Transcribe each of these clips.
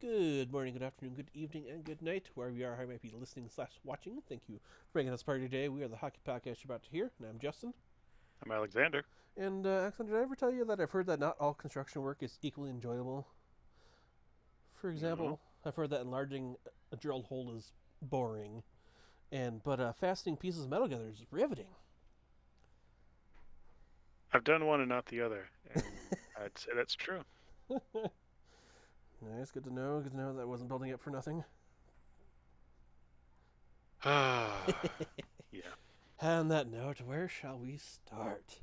Good morning, good afternoon, good evening, and good night, wherever you are, how you might be listening/watching. Thank you for making us part of your day. We are the Hockey Podcast you're about to hear, and I'm Justin. I'm Alexander. And Alexander, did I ever tell you that I've heard that not all construction work is equally enjoyable? For No, example, I've heard that enlarging a drilled hole is boring, but fastening pieces of metal together is riveting. I've done one and not the other, and I'd say that's true. Nice, good to know. Good to know that I wasn't building it for nothing. Yeah. On that note, where shall we start?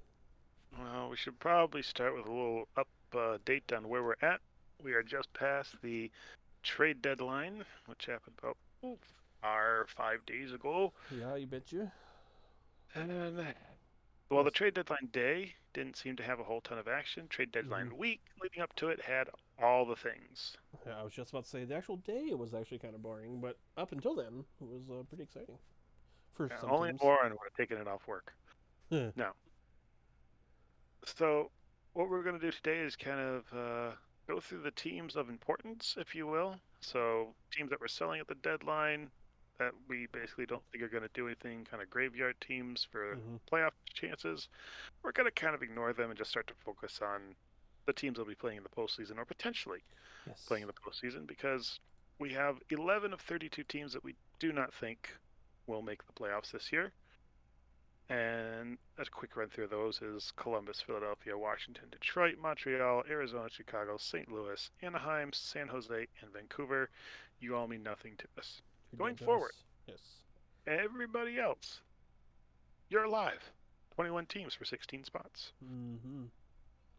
Well, we should probably start with a little update on where we're at. We are just past the trade deadline, which happened about 5 days ago. Yeah, you betcha. And well, the Yes. trade deadline day didn't seem to have a whole ton of action. Trade Mm-hmm. deadline week leading up to it had all the things. Yeah, I was just about to say the actual day was actually kind of boring, but up until then, it was pretty exciting for some Only teams. Warren would have taken it off work. Huh. Now, so, what we're going to do today is kind of go through the teams of importance, if you will. So, teams that we're selling at the deadline that we basically don't think are going to do anything, kind of graveyard teams for Mm-hmm. playoff chances. We're going to kind of ignore them and just start to focus on the teams that will be playing in the postseason or potentially playing Yes. in the postseason because we have 11 of 32 teams that we do not think will make the playoffs this year. And a quick run through those is Columbus, Philadelphia, Washington, Detroit, Montreal, Arizona, Chicago, St. Louis, Anaheim, San Jose, and Vancouver. You all mean nothing to us. You're Going dead to forward, us. Yes. everybody else, you're alive. 21 teams for 16 spots. Mm-hmm.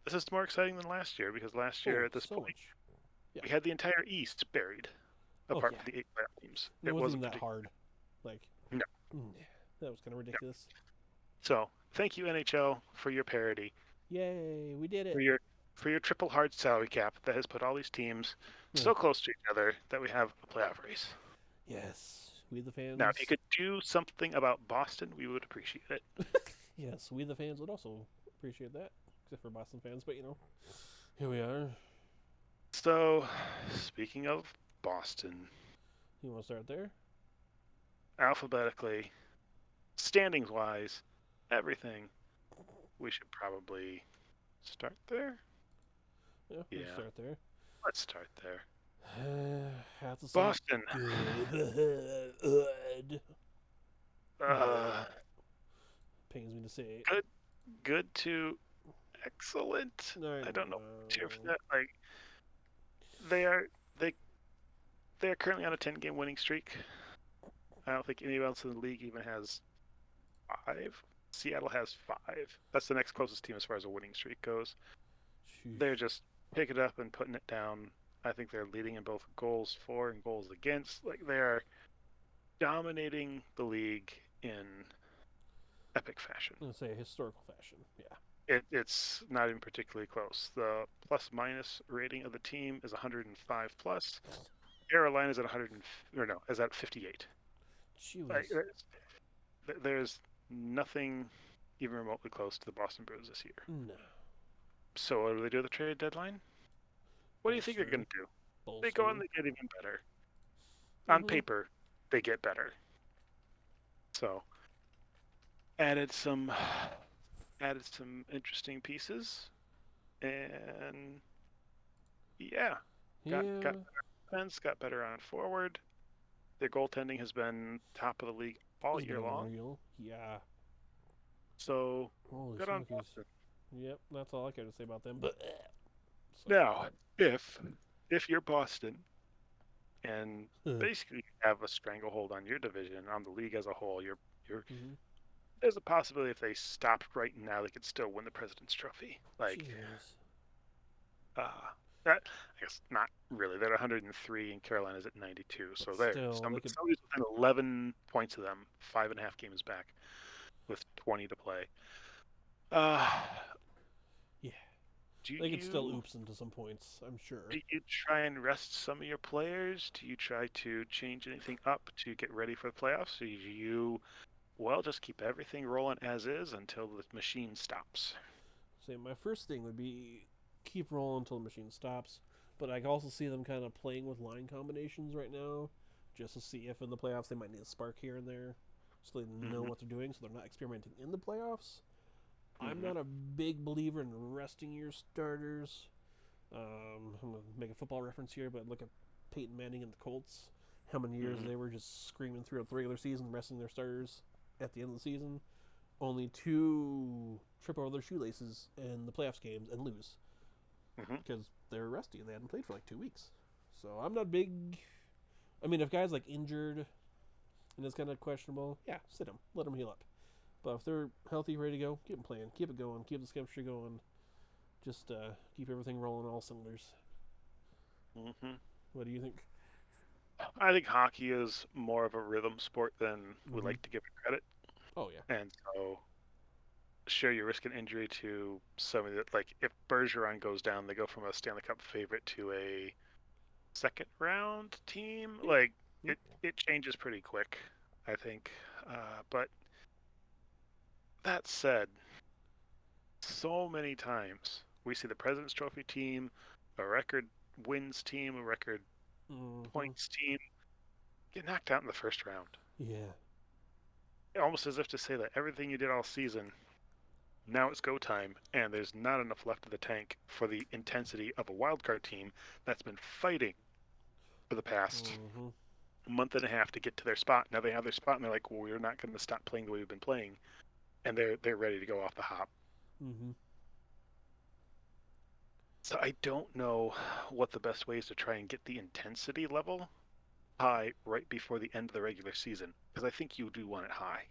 This is more exciting than last year because last year Oh, at this so point, much. Yeah. we had the entire East buried, Oh, apart yeah. from the eight playoff teams. And it It wasn't wasn't even that particularly. hard. Like, No, that was kind of no. ridiculous. So, thank you, NHL, for your parity. Yay, we did for it. your for your triple hard salary cap that has put all these teams Huh. so close to each other that we have a playoff race. Yes, we the Now, if you fans. could do something about Boston, we would appreciate it. Yes, we the fans would also appreciate that, except for Boston fans. But here we are. So, speaking of Boston, You want to start there? alphabetically, standings wise, everything, we should probably start there. Yeah, we can Yeah, start there. let's start there. Have to say Boston, good. uh, Pains me to say it. good, good to excellent. I I don't know what to cheer for know. that. Like they are, they they are currently on a 10-game winning streak. I don't think anyone else in the league even has five. Seattle has five. That's the next closest team as far as a winning streak goes. They're Sheesh. just picking it up and putting it down. I think they're leading in both goals for and goals against. Like they are dominating the league in epic fashion. I'm gonna say historical fashion. Yeah. It's not even particularly close. The plus minus rating of the team is 105 plus. Carolina is at 100 or no, is at 58. She Like was there's nothing even remotely close to the Boston Bruins this year. no So what do they do at the trade deadline? What do you think they're bolster, going to do? They go and bolster. they get even better. On Mm-hmm. paper, they get better. So added some added some interesting pieces, and yeah, got Yeah, defense, got better on forward. Their goaltending has been top of the league all it's been year long. unreal. Yeah. So Holy good on smokies. Boston. Yep, that's all I care to say about them. But so, Now, if you're Boston and basically have a stranglehold on your division, on the league as a whole, you're mm-hmm. there's a possibility if they stopped right now, they could still win the President's Trophy. Like, Jeez. uh, that I guess not really. They're at 103 and Carolina's at 92, But so they're still, they could. somebody's within 11 points of them, 5.5 games back with 20 to play. Uh, Yeah, do they could still you oops into some points. I'm sure. do you try and rest some of your players? Do you try to change anything up to get ready for the playoffs? Or do you, well, just keep everything rolling as is until the machine stops? Say my first thing would be keep rolling until the machine stops. but I can also see them kind of playing with line combinations right now, just to see if in the playoffs they might need a spark here and there, so they know Mm-hmm. what they're doing, so they're not experimenting in the playoffs. I'm Mm-hmm. not a big believer in resting your starters. I'm gonna make a football reference here, but look at Peyton Manning and the Colts. How many years Mm-hmm. they were just screaming throughout the regular season, resting their starters at the end of the season, only to trip over their shoelaces in the playoffs games and lose Mm-hmm. because they were rusty and they hadn't played for like 2 weeks. So I'm not big. I mean, if guys like injured and it's kind of questionable, yeah, sit them, let them heal up. But if they're healthy, ready to go, keep them playing, keep it going, keep the chemistry going. Just keep everything rolling all cylinders. Mm-hmm. What do you think? I think hockey is more of a rhythm sport than we Mm-hmm. like to give it credit, Oh yeah. and so sure you risk an injury to somebody that, like, if Bergeron goes down, they go from a Stanley Cup favorite to a second round team. Yeah. Like Yep. it changes pretty quick, I think. But that said, so many times we see the President's Trophy team, a record wins team, a record Mm-hmm. points team get knocked out in the first round. Yeah. Almost as if to say that everything you did all season, now it's go time, and there's not enough left of the tank for the intensity of a wildcard team that's been fighting for the past Mm-hmm. month and a half to get to their spot. Now they have their spot, and they're like, "Well, we're not going to stop playing the way we've been playing," and they're ready to go off the hop. Mm-hmm. So I don't know what the best way is to try and get the intensity level high right before the end of the regular season, because I think you do want it high.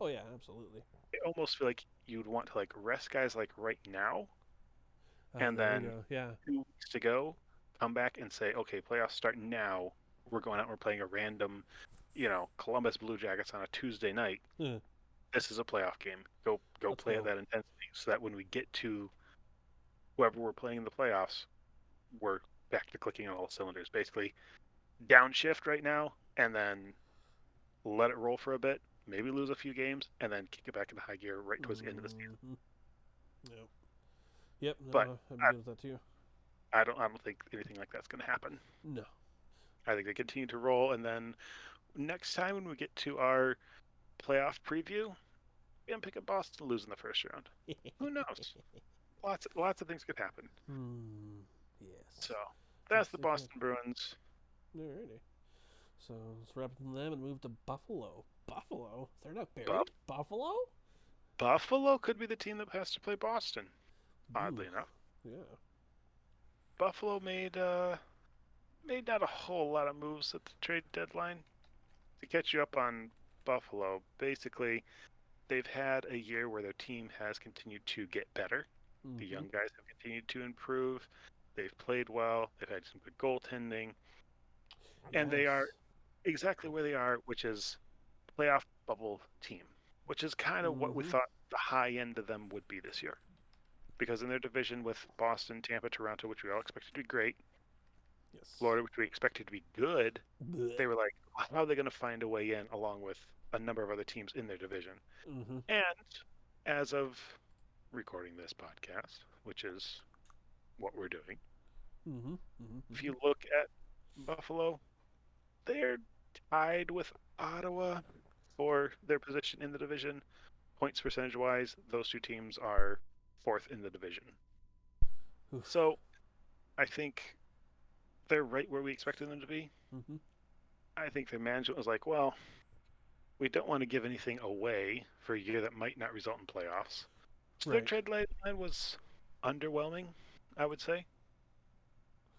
Oh yeah, absolutely. I almost feel like you'd want to like rest guys like right now, and There we then go. Yeah. 2 weeks to go, come back and say, okay, playoffs start now. We're going out and we're playing a random, Columbus Blue Jackets on a Tuesday night. Yeah. This is a playoff game. Go Let's play at go. that intensity so that when we get to whoever we're playing in the playoffs, we're back to clicking on all cylinders. Basically, downshift right now and then let it roll for a bit, maybe lose a few games, and then kick it back into high gear right towards the end of the season. Mm-hmm. Yep. Yep. But No, I'd be I, good with that too. I don't think anything like that's going to happen. No. I think they continue to roll, and then next time when we get to our playoff preview, we can pick up Boston lose in the first round. Who knows? Lots of things could happen. Hmm. Yes. So that's Yes, the it can. Boston Bruins. Alrighty. So let's wrap up them and move to Buffalo. Buffalo? They're not Buff- buried? Buffalo? Buffalo could be the team that has to play Boston. Ooh. Oddly enough, Yeah. Buffalo made not a whole lot of moves at the trade deadline. To catch you up on Buffalo, basically they've had a year where their team has continued to get better. The Mm-hmm. young guys have continued to improve. They've played well. They've had some good goaltending, and they are Yes. exactly where they are, which is playoff bubble team, which is kind of what we Mm-hmm. thought the high end of them would be this year. Because in their division with Boston, Tampa, Toronto, which we all expected to be great, Yes. Florida, which we expected to be good, Blech. they were like, how are they going to find a way in along with a number of other teams in their division? Mm-hmm. And as of recording this podcast, which is what we're doing, Mm-hmm. Mm-hmm. if Mm-hmm. you look at Buffalo, they're tied with Ottawa for their position in the division. Points percentage wise, those two teams are fourth in the division. Oof. So I think they're right where we expected them to be. Mm-hmm. I think their management was like, well, we don't want to give anything away for a year that might not result in playoffs. So their Right. trade line was underwhelming, I would say.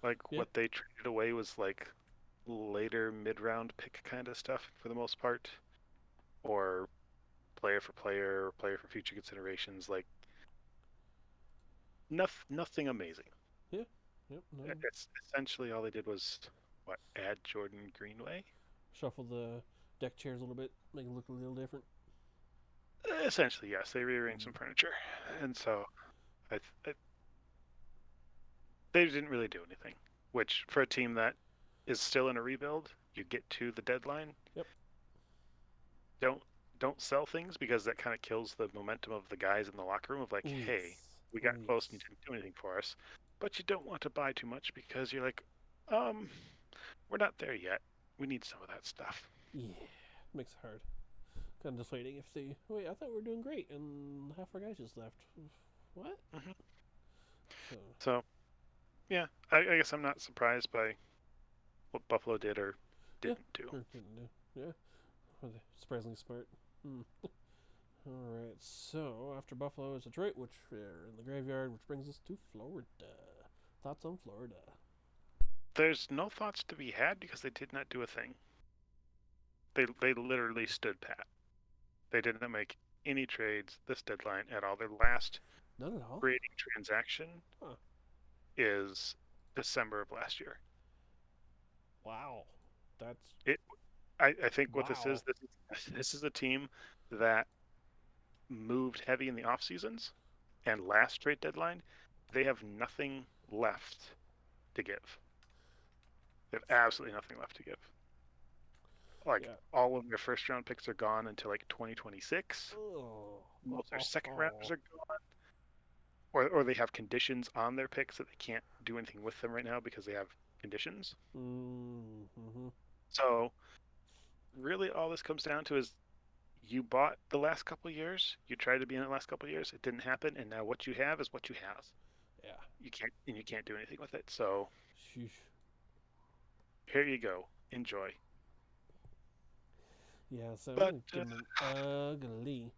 Like Yeah. what they traded away was like later mid-round pick kind of stuff for the most part, or player for future considerations. Like nothing amazing. Yeah. Yep. No. It's essentially all they did was what, add Jordan Greenway. Shuffle the deck chairs a little bit, make it look a little different. Essentially, yes, they rearranged Mm. some furniture, and so I they didn't really do anything. Which for a team that is still in a rebuild, you get to the deadline, Yep. don't don't sell things because that kind of kills the momentum of the guys in the locker room of like, Oh hey, yes. we Oh got close and you yes. didn't do anything for us. but you don't want to buy too much because you're like, um, we're not there yet. We need some of that stuff. Yeah, makes it hard. Kind of deflating if they. Wait, I thought we were doing great, and half our guys just left. What? Hmm. So, So, yeah, I guess I'm not surprised by what Buffalo did or yeah, didn't do. or didn't do. Yeah, well, surprisingly smart. Hmm. All right. So after Buffalo is Detroit, which are in the graveyard, which brings us to Florida. Thoughts on Florida? There's no thoughts to be had because they did not do a thing. They literally stood pat. They didn't make any trades this deadline at all. Their last None at all. grading transaction Huh. is December of last year. Wow. That's It. I think what this wow. is, this is a team that moved heavy in the off seasons and last trade deadline. They have nothing left to give. They have absolutely nothing left to give. Like Yeah. all of their first round picks are gone until like 2026. Oh. Most of their second rounders are gone, or they have conditions on their picks that they can't do anything with them right now because they have conditions. Mm-hmm. So really, all this comes down to is you bought the last couple of years, you tried to be in the last couple of years, it didn't happen, and now what you have is what you have. Yeah. You can't do anything with it. So Sheesh. here you go, enjoy. Yeah. So But getting ugly.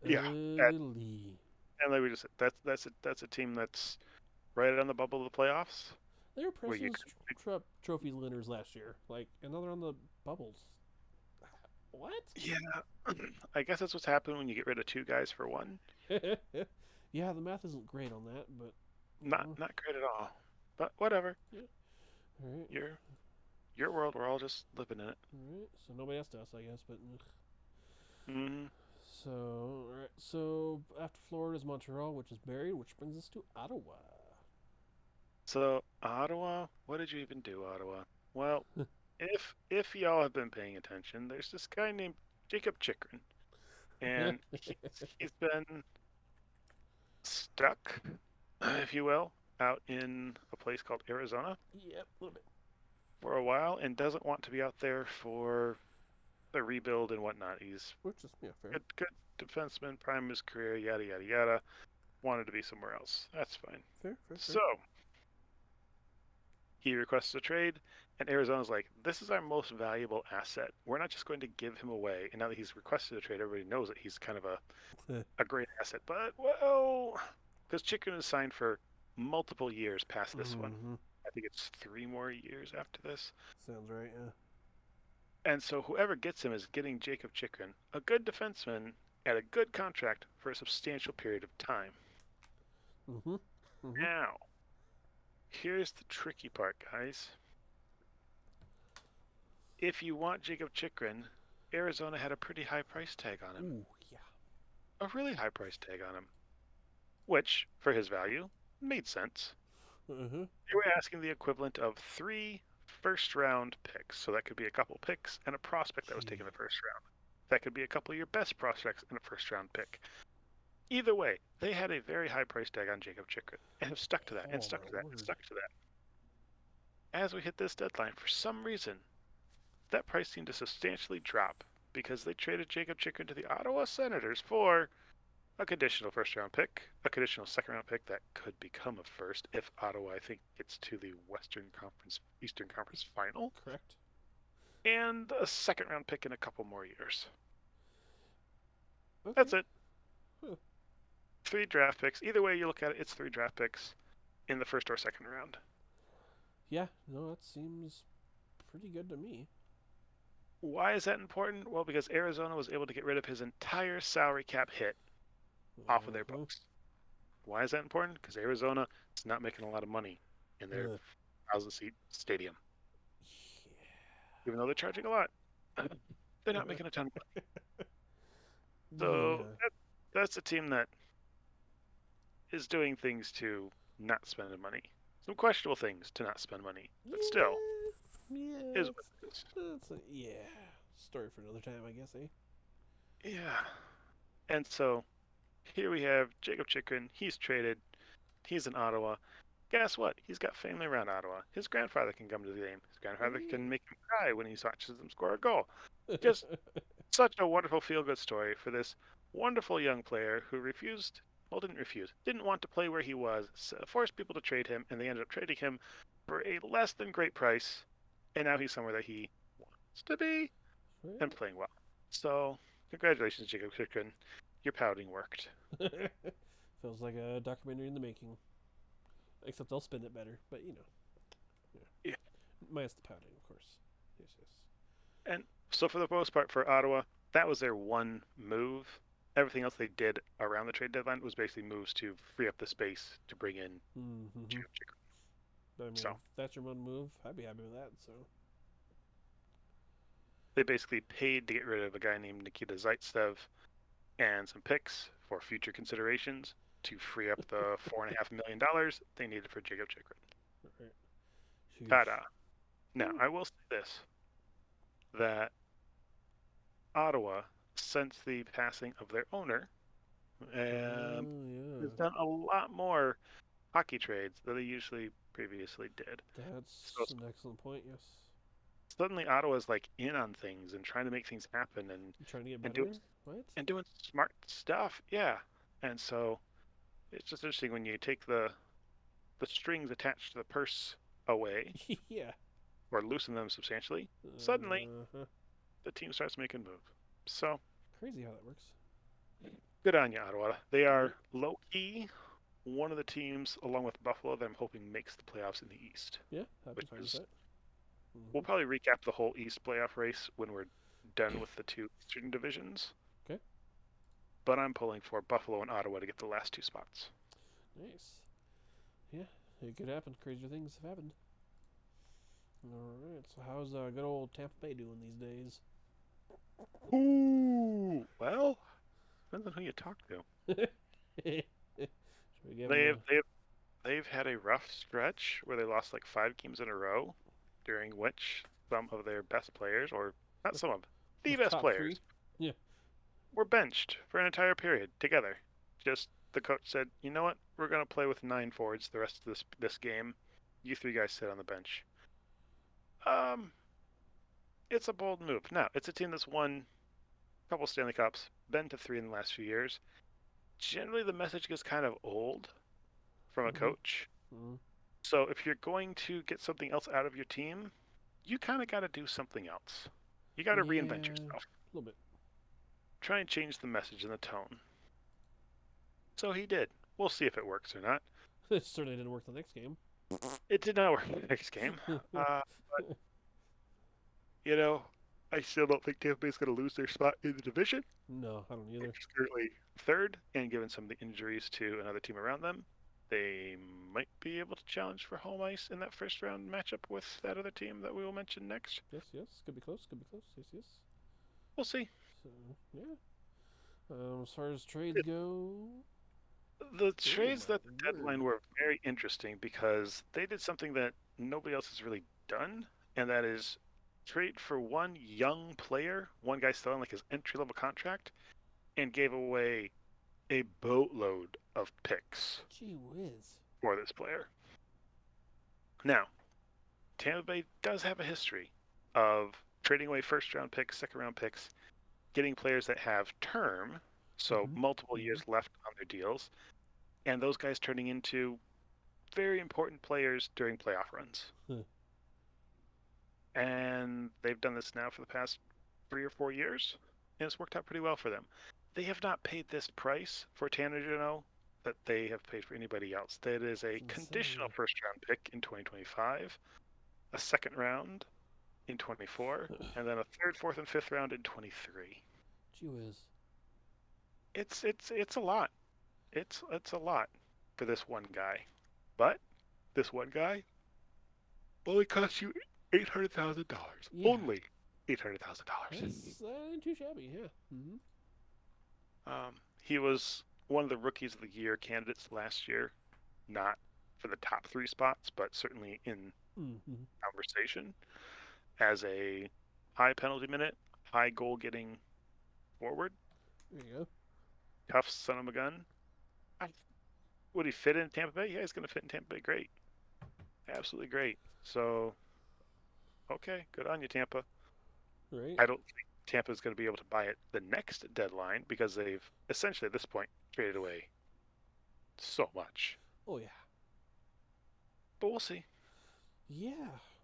yeah, Ugly. and like we just said, that's a team that's right on the bubble of the playoffs. They were Where you President's Trophy winners last year. Like, and now they're on the bubbles. What? yeah, I guess that's what's happened when you get rid of two guys for one. Yeah, the math isn't great on that, but Not great at all. But whatever. yeah. All right. Your world. We're all just living in it. All right. So nobody asked us, I guess, but Hmm. so all right. So after Florida is Montreal, which is buried, which brings us to Ottawa. So Ottawa, what did you even do, Ottawa? Well, if y'all have been paying attention, there's this guy named Jacob Chikrin, and he's been stuck, if you will, out in a place called Arizona Yep, a little bit. for a while, and doesn't want to be out there for the rebuild and whatnot. He's Which is fair. good defenseman, prime of his career, yada yada yada. Wanted to be somewhere else. That's fine. Fair. So he requests a trade, and Arizona's like, "This is our most valuable asset. We're not just going to give him away." And now that he's requested a trade, everybody knows that he's kind of a great asset. But well, because Chicken is signed for multiple years past this one. Mm-hmm. I think it's 3 more years after this. Sounds right. Yeah. And so whoever gets him is getting Jacob Chikrin, a good defenseman, at a good contract for a substantial period of time. Mm-hmm. Now, here's the tricky part, guys. If you want Jacob Chikrin, Arizona had a pretty high price tag on him. Ooh, yeah. A really high price tag on him. Which, for his value, made sense. Mm-hmm. They were asking the equivalent of 3 first-round picks. So that could be a couple picks and a prospect that was taken in the first round. That could be a couple of your best prospects and a first-round pick. Either way, they had a very high price tag on Jacob Chikrin and have stuck to that and stuck to that and stuck to that. As we hit this deadline, for some reason, that price seemed to substantially drop because they traded Jacob Chikrin to the Ottawa Senators for a conditional first-round pick, a conditional second-round pick that could become a first if Ottawa, I think, gets to the Eastern Conference final. Correct. And a second-round pick in a couple more years. Okay. That's it. Huh. 3 draft picks. Either way you look at it, it's 3 draft picks in the first or second round. Yeah. No, that seems pretty good to me. Why is that important? Well, because Arizona was able to get rid of his entire salary cap hit off of their books. Why is that important? Because Arizona is not making a lot of money in their 1,000-seat stadium. Yeah. Even though they're charging a lot, they're not making a ton of money. So that's a team that is doing things to not spend money. Some questionable things to not spend money, but still, is what it is. Story for another time, I guess, eh? Yeah. And so Here we have Jacob Chikrin. He's traded. He's in Ottawa. Guess what? He's got family around Ottawa. His grandfather can come to the game. His grandfather can make him cry when he watches them score a goal. Just such a wonderful feel-good story for this wonderful young player who refused, well, didn't refuse, didn't want to play where he was, forced people to trade him, and they ended up trading him for a less than great price, and now he's somewhere that he wants to be and playing well. So, congratulations, Jacob Chikrin. Your pouting worked. Feels like a documentary in the making. Except they'll spin it better, but you know. Yeah. Minus the pouting, of course. Yes, yes. And so, for the most part, for Ottawa, that was their one move. Everything else they did around the trade deadline was basically moves to free up the space to bring in Jacob Chikrin. But I mean, So, if that's your one move, I'd be happy with that. So they basically paid to get rid of a guy named Nikita Zaitsev and some picks for future considerations to free up the $4.5 million they needed for Jacob Chikrin. right. Ta-da! Now, I will say this, that Ottawa, since the passing of their owner, has done a lot more hockey trades than they usually previously did. That's So an excellent point. Yes. suddenly Ottawa's like in on things and trying to make things happen and Trying to get and better. doing What? and doing smart stuff. Yeah, and so it's just interesting when you take the strings attached to the purse away Yeah. or loosen them substantially. Suddenly, Uh-huh. the team starts making a move. So Crazy how that works. good on you, Ottawa. They are low key one of the teams, along with Buffalo, that I'm hoping makes the playoffs in the East. Yeah, I'd be Which fine with is that. we'll probably recap the whole East playoff race when we're done with the two Eastern divisions. Okay. But I'm pulling for Buffalo and Ottawa to get the last two spots. Nice. Yeah, it could happen. Crazier things have happened. All right. So how's good old Tampa Bay doing these days? Ooh, well, depends on who you talk to. Should we give them They've had a rough stretch where they lost like 5 games in a row, during which some of their best players, or not some of, the best top players, three? Yeah. were benched for an entire period together. Just the coach said, you know what, we're gonna play with 9 forwards the rest of this game. You three guys sit on the bench. Um, it's a bold move. Now it's a team that's won a couple Stanley Cups, been to 3 in the last few years. Generally, the message gets kind of old from a coach. So if you're going to get something else out of your team, you kind of got to do something else. You got to reinvent yourself. A little bit. Try and change the message and the tone. So he did. We'll see if it works or not. It certainly didn't work the next game. It did not work the next game. But, you know, I still don't think Tampa Bay's going to lose their spot in the division. No, I don't either. It's currently third, and given some of the injuries to another team around them, they might be able to challenge for home ice in that first round matchup with that other team that we will mention next. Yes, yes. Could be close. Could be close. Yes, yes. We'll see. So, yeah. As far as trades go, the trades at the deadline were very interesting because they did something that nobody else has really done, and that is trade for one young player, one guy still on like his entry-level contract, and gave away a boatload of picks gee whiz, for this player. Now, Tampa Bay does have a history of trading away first-round picks, second-round picks, getting players that have term, so multiple years left on their deals, and those guys turning into very important players during playoff runs. And they've done this now for the past 3 or 4 years, and it's worked out pretty well for them. They have not paid this price for Tanner Jeannot that they have paid for anybody else. That is a conditional first-round pick in 2025, a second round in 24, and then a third, fourth, and fifth round in 23. Gee whiz. It's a lot. It's a lot for this one guy. But this one guy only costs you $800,000. Yeah. Only $800,000. That's ain't too shabby, yeah. He was one of the rookies of the year candidates last year, not for the top 3 spots, but certainly in conversation as a high penalty minute, high goal getting forward. There you go. tough son of a gun. I, would he fit in Tampa Bay? Yeah, he's going to fit in Tampa Bay. Great. Absolutely great. So, okay, good on you, Tampa. Right? I don't think Tampa's going to be able to buy it the next deadline because they've essentially at this point traded away so much. Oh yeah. But we'll see. Yeah,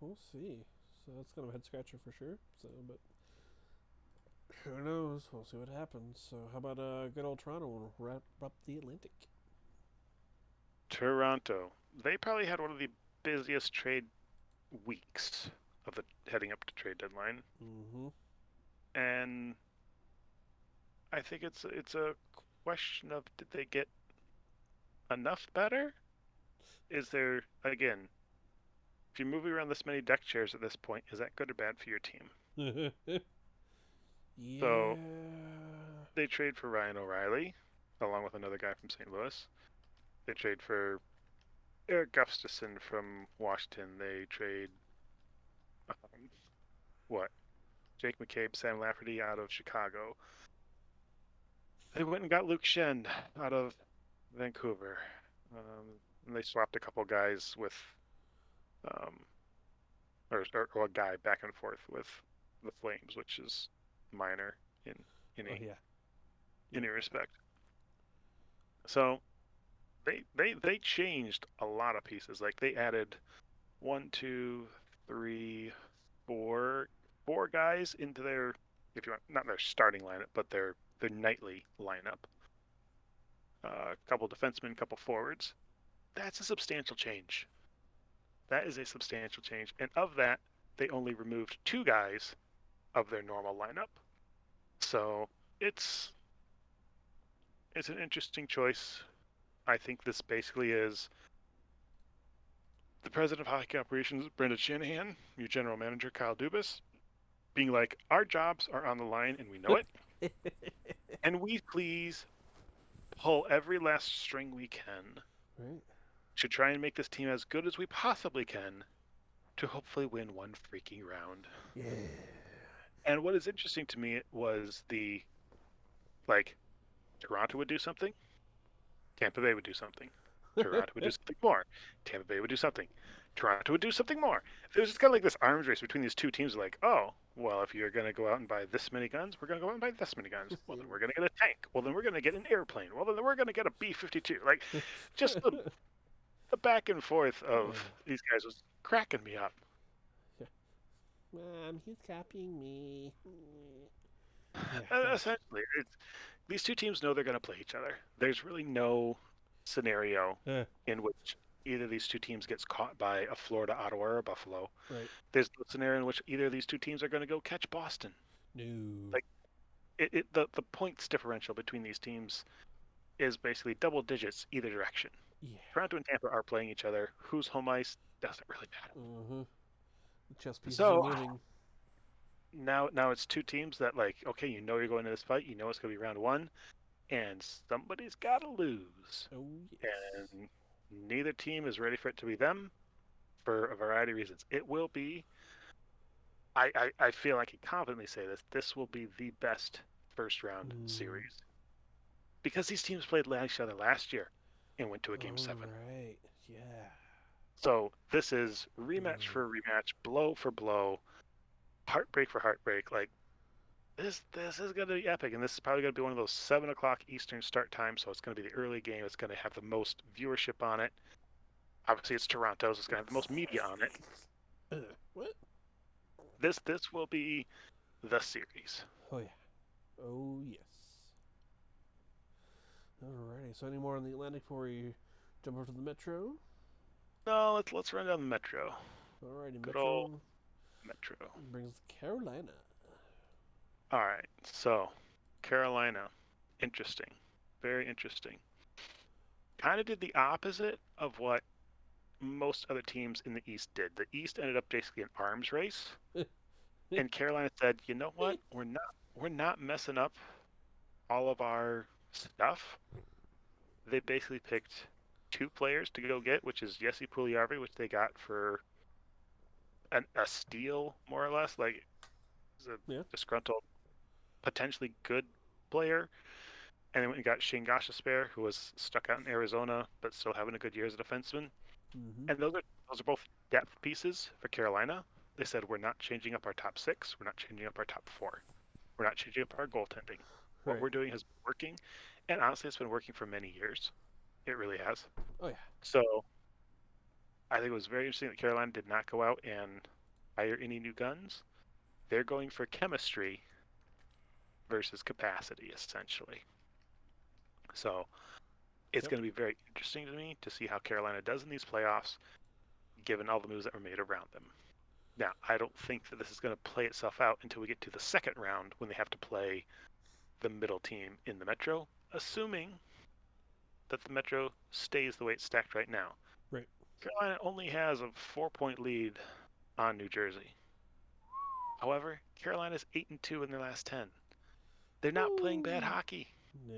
we'll see. So that's kind of a head scratcher for sure. So, but who knows? We'll see what happens. So, how about good old Toronto will wrap up the Atlantic? Toronto. They probably had one of the busiest trade weeks of the heading up to trade deadline, Mm-hmm. and I think it's a question of did they get enough better? Is there again, if you're moving around this many deck chairs at this point, is that good or bad for your team? So Yeah. they trade for Ryan O'Reilly, along with another guy from St. Louis. They trade for Eric Gustafson from Washington. They trade um, what? Jake McCabe, Sam Lafferty out of Chicago. They went and got Luke Shen out of Vancouver. And they swapped a couple guys with, um, or a guy back and forth with the Flames, which is minor in Oh any yeah. any Yep. respect. So they changed a lot of pieces. Like they added one, two, three, four guys into their, if you want, not their starting lineup, but their nightly lineup. A couple defensemen, couple forwards. That's a substantial change. That is a substantial change. And of that, they only removed two guys of their normal lineup. So it's it's an interesting choice. I think this basically is the president of hockey operations, Brendan Shanahan, your general manager, Kyle Dubas, being like, our jobs are on the line and we know it. And we please pull every last string we can Right. to try and make this team as good as we possibly can to hopefully win one freaking round. Yeah. And what is interesting to me was the like Toronto would do something, Tampa Bay would do something. Toronto would do something more. Tampa Bay would do something. Toronto would do something more. There was just kind of like this arms race between these two teams. Like, oh, well, if you're going to go out and buy this many guns, we're going to go out and buy this many guns. Well, then we're going to get a tank. Well, then we're going to get an airplane. Well, then we're going to get a B-52. Like, just the back and forth of these guys was cracking me up. Mom, he's copying me. Yeah, gosh. Essentially, these two teams know they're going to play each other. There's really no scenario in which either of these two teams gets caught by a Florida, Ottawa, or a Buffalo. Right. There's no scenario in which either of these two teams are going to go catch Boston. No. Like the points differential between these teams is basically double digits either direction. Yeah. Toronto and Tampa are playing each other. Who's home ice doesn't really matter. Mm-hmm. The chess pieces So are moving. now it's two teams that like, okay, you know you're going to this fight, you know it's going to be round one, and somebody's got to lose. Oh yes. And neither team is ready for it to be them for a variety of reasons. It will be. I feel I can confidently say this. This will be the best first round series because these teams played each other last year and went to a game 7. Right. Yeah. So this is rematch for rematch, blow for blow, heartbreak for heartbreak. Like this is going to be epic, and this is probably going to be one of those 7 o'clock Eastern start time. So it's going to be the early game. It's going to have the most viewership on it. Obviously, it's Toronto, so it's going to have the most media on it. What? This will be the series. Oh yeah. Oh yes. Alrighty. So any more on the Atlantic before we jump over to the Metro? No, let's run down the Metro. Alrighty. Good Metro old Metro. brings Carolina. All right, so Carolina, interesting, very interesting. Kind of did the opposite of what most other teams in the East did. The East ended up basically an arms race, and Carolina said, "You know what? We're not messing up all of our stuff." They basically picked two players to go get, which is Jesse Puljujärvi, which they got for a steal, more or less. Like, he's a disgruntled, potentially good player. And then we got Shane Gostisbehere, who was stuck out in Arizona, but still having a good year as a defenseman. Mm-hmm. And those are both depth pieces for Carolina. They said, we're not changing up our top six. We're not changing up our top four. We're not changing up our goaltending. What Right. we're doing has been working. And honestly, it's been working for many years. It really has. Oh yeah. So I think it was very interesting that Carolina did not go out and hire any new guns. They're going for chemistry versus capacity, essentially. So it's Yep. going to be very interesting to me to see how Carolina does in these playoffs, given all the moves that were made around them. Now, I don't think that this is going to play itself out until we get to the second round when they have to play the middle team in the Metro, assuming that the Metro stays the way it's stacked right now. Right. Carolina only has a 4-point lead on New Jersey. However, Carolina's 8-2 in their last 10. They're not playing bad Ooh. hockey. No.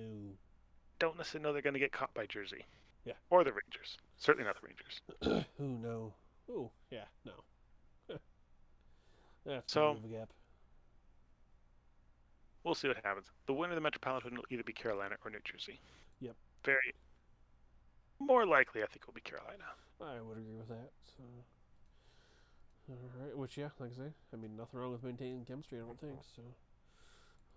Don't necessarily know they're going to get caught by Jersey. Yeah. Or the Rangers. Certainly not the Rangers. Ooh, no. Ooh, yeah, no. That's too So big of a gap. we'll see what happens. The winner of the Metropolitan will either be Carolina or New Jersey. Yep. Very more likely, I think, will be Carolina. I would agree with that. So, all right. Which, yeah, like I say, I mean, nothing wrong with maintaining chemistry. I don't think so.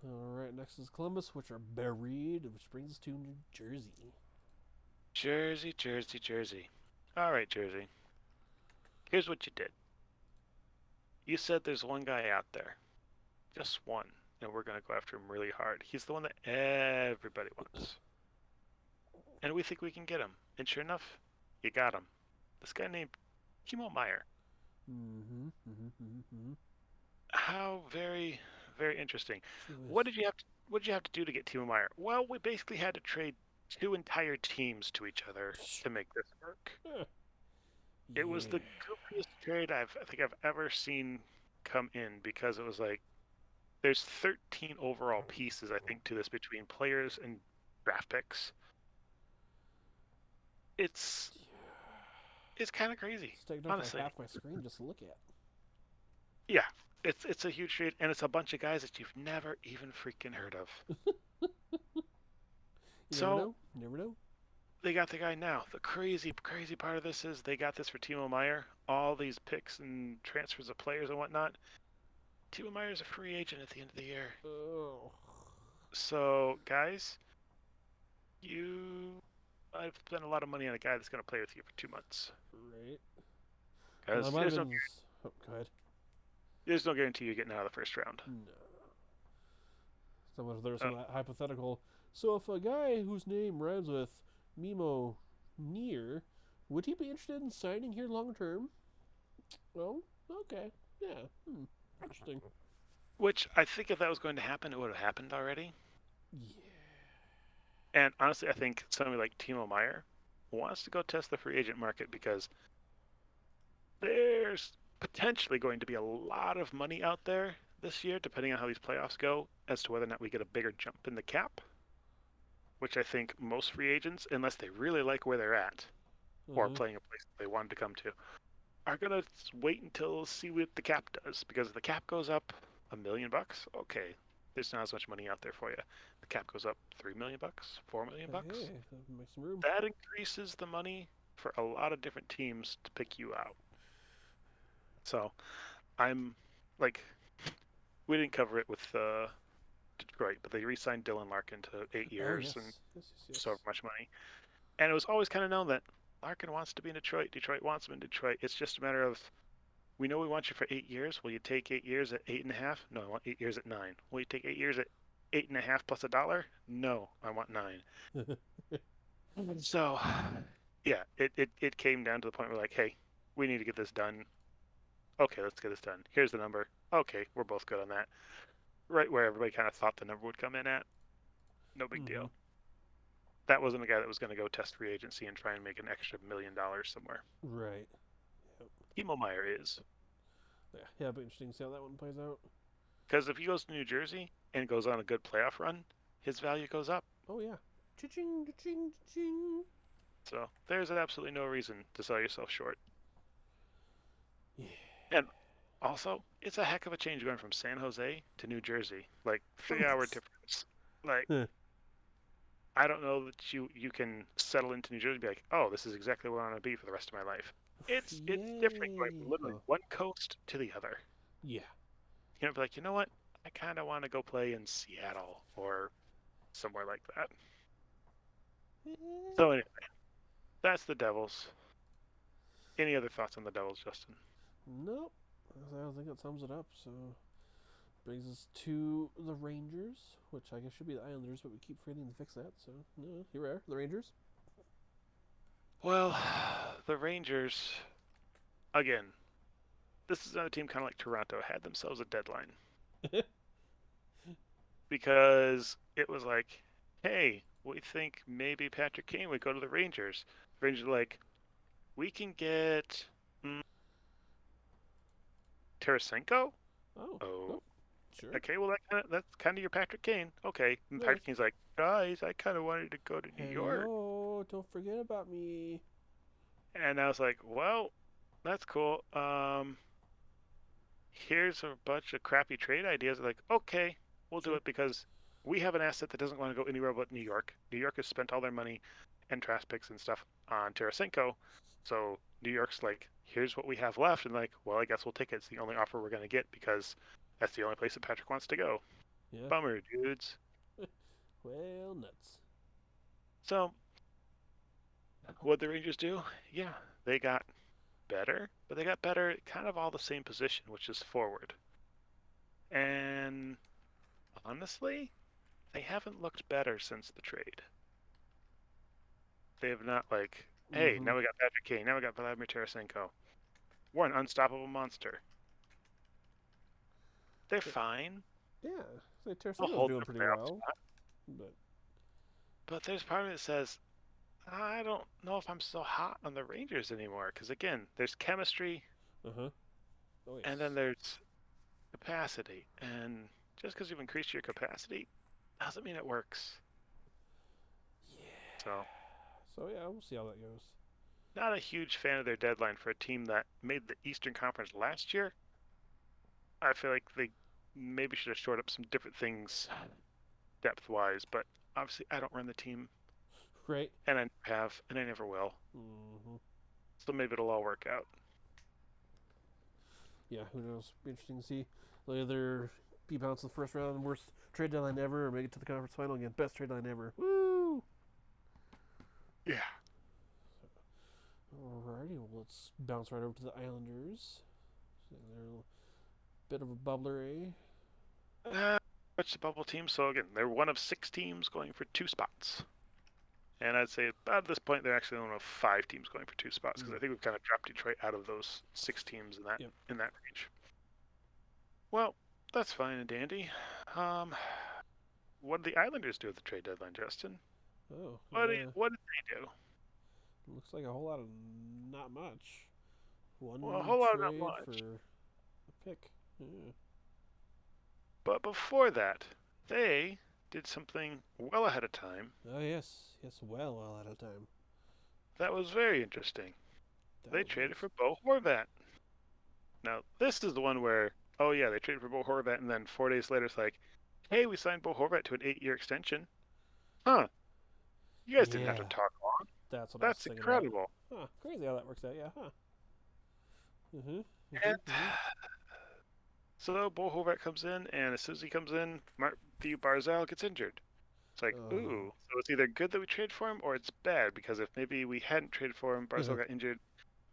All right. Next is Columbus, which are buried, which brings us to New Jersey. Jersey, Jersey, Jersey. All right, Jersey. Here's what you did. You said there's one guy out there, just one, and we're going to go after him really hard. He's the one that everybody wants. And we think we can get him. And sure enough, you got him. This guy named Timo Meier. Mm-hmm. Mm-hmm. Mm-hmm. How very, very interesting. What did What did you have to do to get Timo Meier? Well, we basically had to trade two entire teams to each other to make this work. It was the goofiest trade I think I've ever seen come in, because it was like there's 13 overall pieces, I think, to this between players and draft picks. It's kind of crazy, It's taking up honestly. like half my screen just to look at. Yeah, it's a huge trade, and it's a bunch of guys that you've never even freaking heard of. You So never know. You never know. they got the guy now. The crazy, crazy part of this is they got this for Timo Meier. All these picks and transfers of players and whatnot. Timo Meier's a free agent at the end of the year. Oh. So, guys, I've spent a lot of money on a guy that's going to play with you for 2 months. Right. Because Well, oh, go ahead. there's no guarantee you're getting out of the first round. No. Someone there's some hypothetical. So if a guy whose name rhymes with Mimo Near, would he be interested in signing here long term? Well, okay. Yeah. Interesting. Which I think if that was going to happen, it would have happened already. Yeah. And honestly, I think somebody like Timo Meier wants to go test the free agent market, because there's potentially going to be a lot of money out there this year, depending on how these playoffs go, as to whether or not we get a bigger jump in the cap, which I think most free agents, unless they really like where they're at or playing a place that they wanted to come to, are going to wait until see what the cap does. Because if the cap goes up $1 million, okay, there's not as much money out there for you. The cap goes up $3 million, $4 million, Hey, make some room. that increases the money for a lot of different teams to pick you out. So I'm like, we didn't cover it with Detroit, but they re-signed Dylan Larkin to 8 years Oh, and yes. so much money. And it was always kind of known that Larkin wants to be in Detroit. Detroit wants him in Detroit. It's just a matter of, we know we want you for 8 years. Will you take 8 years at 8.5? No, I want 8 years at 9. Will you take 8 years at 8.5 plus $1? No, I want 9. So, yeah, it came down to the point where, like, hey, we need to get this done. Okay, let's get this done. Here's the number. Okay, we're both good on that. Right where everybody kind of thought the number would come in at. No big deal. That wasn't a guy that was going to go test free agency and try and make an extra $1 million somewhere. Right. Yep. Timo Meier is. Yeah, but interesting to see how that one plays out. Because if he goes to New Jersey and goes on a good playoff run, his value goes up. Oh, yeah. Cha-ching, cha-ching, cha-ching. So there's absolutely no reason to sell yourself short. Yeah. And also, it's a heck of a change going from San Jose to New Jersey. Like, 3-hour difference. Like, I don't know that you can settle into New Jersey and be like, oh, this is exactly where I want to be for the rest of my life. It's different going from Yay! literally Oh, one coast to the other. yeah. Be like, you know what? I kind of want to go play in Seattle or somewhere like that. Eh, So anyway, that's the Devils. Any other thoughts on the Devils, Justin? nope. I think that sums it up. So brings us to the Rangers, which I guess should be the Islanders, but we keep forgetting to fix that. So here we are, the Rangers. Well, the Rangers, again, this is another team kind of like Toronto, had themselves a deadline because it was like, hey, we think maybe Patrick Kane would go to the Rangers. The Rangers are like, we can get Tarasenko? Oh, Oh, oh, sure. okay, well that's kind of your Patrick Kane. Okay, and Yeah. Patrick Kane's like, guys, I kind of wanted to go to New Hey York, yo, don't forget about me. and I was like, well, that's cool. Here's a bunch of crappy trade ideas. Like, okay, we'll do Sure. it because we have an asset that doesn't want to go anywhere but New York. New York has spent all their money and trash picks and stuff on Tarasenko, so New York's like, here's what we have left, and like, well, I guess we'll take it. It's the only offer we're gonna get because that's the only place that Patrick wants to go. Yeah. Bummer, dudes. Well, nuts. So what the Rangers do? Yeah, they got better, but they got better at kind of all the same position, which is forward. And honestly, they haven't looked better since the trade. They have not like, hey, Mm-hmm. now we got Patrick Kane, now we got Vladimir Tarasenko. We're an unstoppable monster. They're fine. Yeah. So They'll Tarasenko's hold doing their pretty playoff well, spot. but But there's part of me that says, I don't know if I'm so hot on the Rangers anymore. Because again, there's chemistry, uh-huh. Oh and then yes. there's capacity. And just because you've increased your capacity doesn't mean it works. Yeah. So, So yeah, we'll see how that goes. not a huge fan of their deadline for a team that made the Eastern Conference last year. I feel like they maybe should have shored up some different things depth wise, but obviously I don't run the team, Right. and I never have, and I never will. Mm-hmm. So maybe it'll all work out. Yeah. Who knows? Be interesting to see. They'll either be bounced in the first round, worst trade deadline ever, or make it to the conference final again. Best trade deadline ever. Woo! Yeah. Alrighty, well, let's bounce right over to the Islanders. So they're a bit of a bubbler, eh? What's the bubble team? So again, they're one of 6 teams going for 2 spots. And I'd say about at this point they're actually one of 5 teams going for 2 spots because Mm. I think we've kind of dropped Detroit out of those 6 teams Yep. in that range. Well, that's fine and dandy. Um, what did the Islanders do at the trade deadline, Justin? Oh, What did they do? looks like a whole lot of not much. Well, a One whole lot of not trade for much. a pick. Yeah. But before that, they did something well ahead of time Oh yes, yes, well out of time. that was very interesting. That They was traded nice. for Bo Horvat. Now, this is the one where, oh yeah, they traded for Bo Horvat, and then 4 days later it's like, hey, we signed Bo Horvat to an 8-year extension. Huh, you guys didn't have to Yeah, talk long. that's what I was That's thinking about. incredible. Huh, crazy how that works out. Yeah, huh. Mhm, And mhm, mhm. so Bo Horvat comes in, and as soon as he comes in, Matthew Barzal gets injured. It's like, Oh. ooh, so it's either good that we trade for him or it's bad because if maybe we hadn't traded for him, Barzal got injured,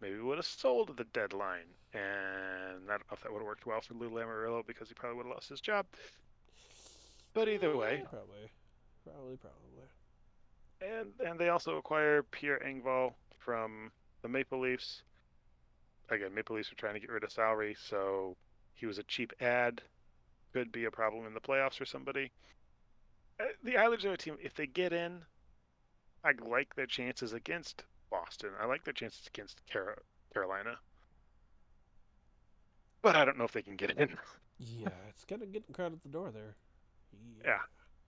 maybe we would have sold at the deadline. And I don't know if that would have worked well for Lou Lamoriello because he probably would have lost his job. But either way, Probably, probably. and they also acquire Pierre Engvall from the Maple Leafs. Again, Maple Leafs are trying to get rid of salary, so he was a cheap ad. Could be a problem in the playoffs for somebody. The Islanders are a team. If they get in, I like their chances against Boston. I like their chances against Carolina, but I don't know if they can get in. Yeah, it's kind of getting crowded at the door there. Yeah, Yeah.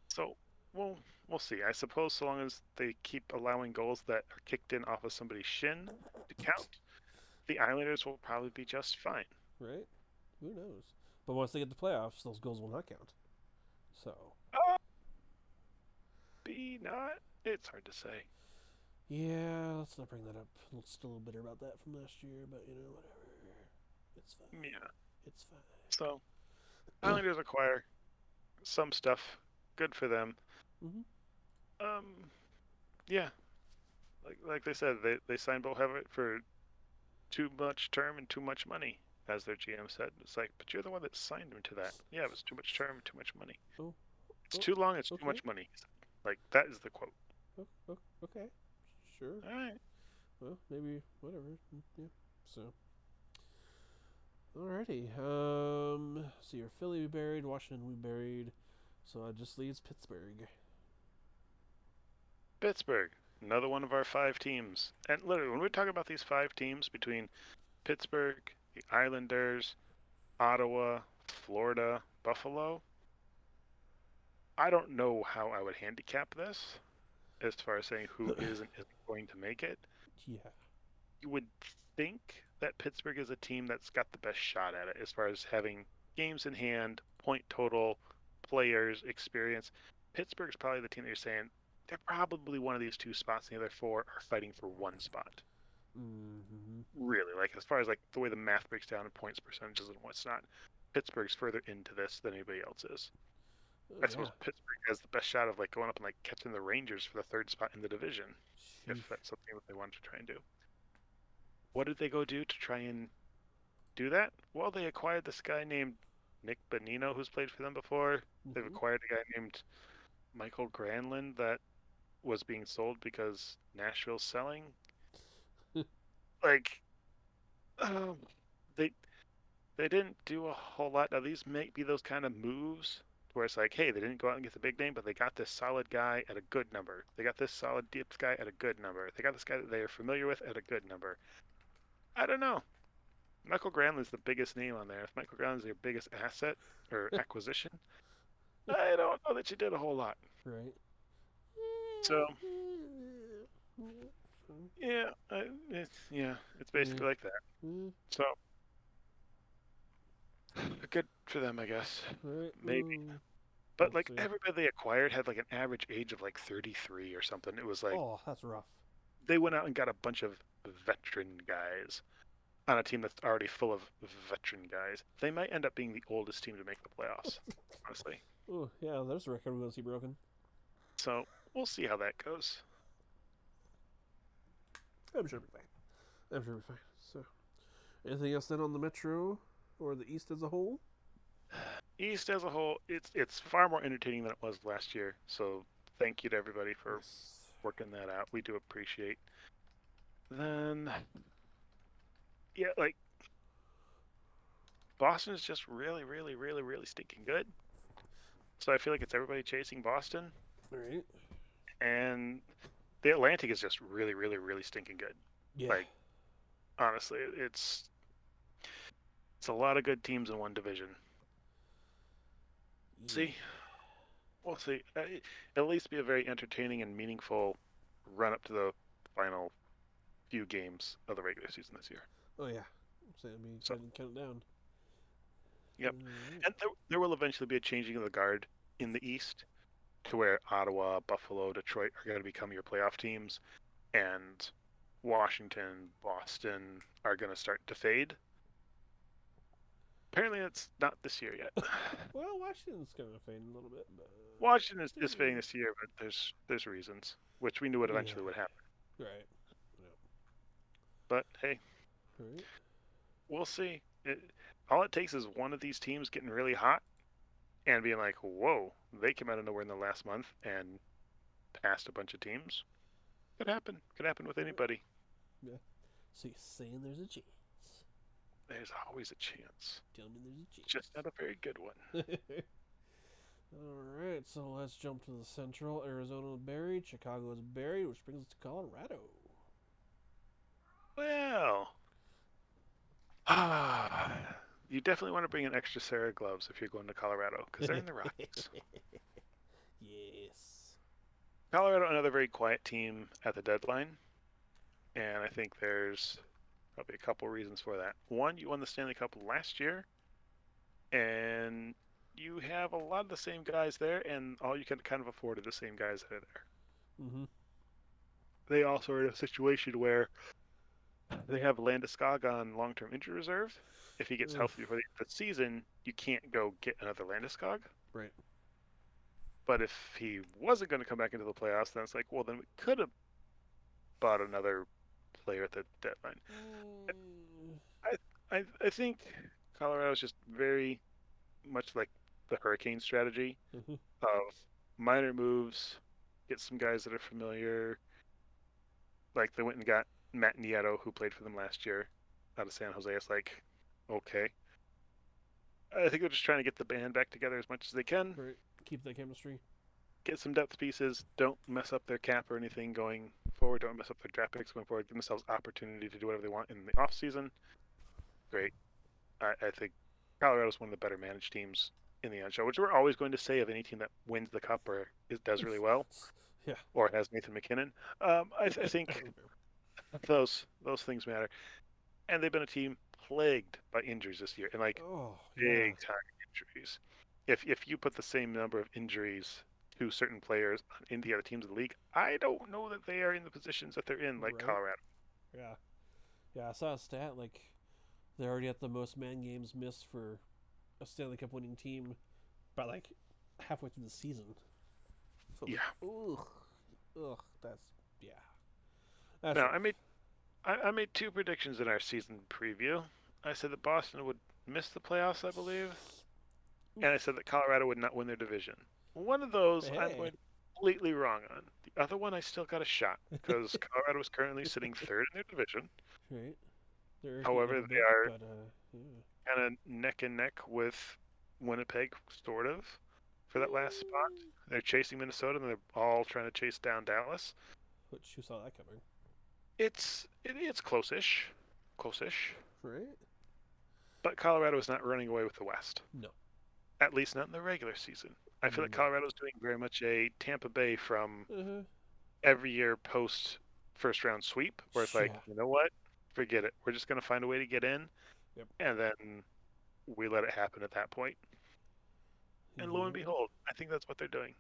so we'll see. I suppose so long as they keep allowing goals that are kicked in off of somebody's shin to count, the Islanders will probably be just fine. Right? Who knows? But once they get to the playoffs, those goals will not count. So, Uh, be not. It's hard to say. Yeah, let's not bring that up. I'm still a little bitter about that from last year, but whatever. It's fine. Yeah. It's fine. So Islanders acquire some stuff. Good for them. Mm-hmm. Yeah. Like they said, they signed Bo Hewitt for too much term and too much money, as their GM said. It's like, but you're the one that signed him to that. Yeah, it was too much term, too much money. Oh, It's oh, too long, it's too okay. much money. Like, that is the quote. Okay. Sure. All right. Well, maybe whatever. Yeah. So, alrighty. So your Philly we buried, Washington we buried. So it just leaves Pittsburgh. Pittsburgh, another one of our 5 teams. And literally, when we talk about these 5 teams between Pittsburgh, the Islanders, Ottawa, Florida, Buffalo, I don't know how I would handicap this as far as saying who is and isn't going to make it. Yeah. You would think that Pittsburgh is a team that's got the best shot at it as far as having games in hand, point total, players, experience. Pittsburgh's probably the team that you're saying they're probably one of these 2 spots, and the other 4 are fighting for 1 spot. Mm-hmm. Really, like as far as like the way the math breaks down in points percentages and what's not, Pittsburgh's further into this than anybody else is. I suppose Yeah. Pittsburgh has the best shot of like going up and like catching the Rangers for the 3rd spot in the division, if Sheesh. that's something that they wanted to try and do. What did they go do to try and do that? Well, they acquired this guy named Nick Bonino, who's played for them before. They've Mm-hmm. acquired a guy named Michael Granlund that was being sold because Nashville's selling. Like, um, they they didn't do a whole lot. Now these may be those kind of moves where it's like, hey, they didn't go out and get the big name, but they got this solid guy at a good number. They got this solid deep guy at a good number. They got this guy that they are familiar with at a good number. I don't know. Michael Granlund's the biggest name on there. If Michael Granlund's your biggest asset or acquisition, I don't know that you did a whole lot. Right. So yeah, it's basically like that. Mm. So good for them, I guess. Right. Maybe. Ooh. But We'll like see. everybody they acquired had like an average age of like 33 or something. It was like Oh, that's rough. they went out and got a bunch of veteran guys on a team that's already full of veteran guys. They might end up being the oldest team to make the playoffs, honestly. Oh, yeah, there's a record we're going to see broken. So we'll see how that goes. I'm sure it'll be fine. So, anything else then on the Metro or the East as a whole? East as a whole, it's far more entertaining than it was last year. So thank you to everybody for working that out. We do appreciate. Then, yeah, like Boston is just really, really, really, really stinking good. So I feel like it's everybody chasing Boston, All right. and the Atlantic is just really, really, really stinking good. Yeah. Like, honestly, it's a lot of good teams in one division. Yeah. See, we'll see. At least be a very entertaining and meaningful run up to the final few games of the regular season this year. Oh, yeah. So it'll be exciting to count it down. Yep. Right. And there will eventually be a changing of the guard in the East to where Ottawa, Buffalo, Detroit are going to become your playoff teams, and Washington, Boston are going to start to fade. Apparently, it's not this year yet. Well, Washington's kind of fading a little bit, but Washington is fading this year, but there's reasons, which we knew would eventually would happen. Right. Yeah. But hey, Right. we'll see. All it takes is one of these teams getting really hot and being like, whoa, they came out of nowhere in the last month and passed a bunch of teams. Could happen. Could happen with anybody. Yeah. So you're saying there's a chance? There's always a chance. Tell me there's a chance. Just not a very good one. All right, so let's jump to the Central. Arizona buried, Chicago is buried, which brings us to Colorado. Well, you definitely want to bring in extra Sarah gloves if you're going to Colorado because they're in the Rockies. Yes. Colorado, another very quiet team at the deadline, and I think there's probably a couple reasons for that. One, you won the Stanley Cup last year, and you have a lot of the same guys there, and all you can kind of afford are the same guys that are there. Mm-hmm. They also are in a situation where they have Landeskog on long-term injury reserve. If he gets Ugh. healthy before the end of the season, you can't go get another Landeskog. Right. But if he wasn't going to come back into the playoffs, then it's like, well, then we could have bought another player at the deadline. Mm. I think Colorado is just very much like the Hurricane strategy Mm-hmm. of minor moves, get some guys that are familiar. Like they went and got Matt Nieto, who played for them last year out of San Jose. It's like, okay. I think they're just trying to get the band back together as much as they can. Right. Keep that chemistry. Get some depth pieces. Don't mess up their cap or anything going forward. Don't mess up their draft picks going forward. Give themselves opportunity to do whatever they want in the off season. Great. I think Colorado's one of the better managed teams in the NHL, which we're always going to say of any team that wins the cup or does really well, Yeah. or has Nathan McKinnon. I think those things matter, and they've been a team plagued by injuries this year, and like Oh yeah. big time injuries. If you put the same number of injuries to certain players in the other teams of the league, I don't know that they are in the positions that they're in, like Right. Colorado. Yeah. Yeah. I saw a stat like they're already at the most man games missed for a Stanley Cup winning team by like halfway through the season. So Yeah. like, ugh, ugh. That's yeah. That's Now rough. I made two predictions in our season preview. I said that Boston would miss the playoffs, I believe, and I said that Colorado would not win their division. One of those I'm Hey. going to be completely wrong on. The other one I still got a shot because Colorado is currently sitting third in their division. Right. They're heating up However, a they bit, are but yeah. kind of neck and neck with Winnipeg, sort of, for that last spot. They're chasing Minnesota, and they're all trying to chase down Dallas. Which who saw that coming? It's close-ish, close-ish. Right. But Colorado is not running away with the West. No. At least not in the regular season. I feel like No. Colorado's doing very much a Tampa Bay from Uh-huh. every year post first round sweep, where it's like, Yeah. you know what? Forget it. We're just going to find a way to get in, Yep. and then we let it happen at that point. And lo and Yeah. behold, I think that's what they're doing.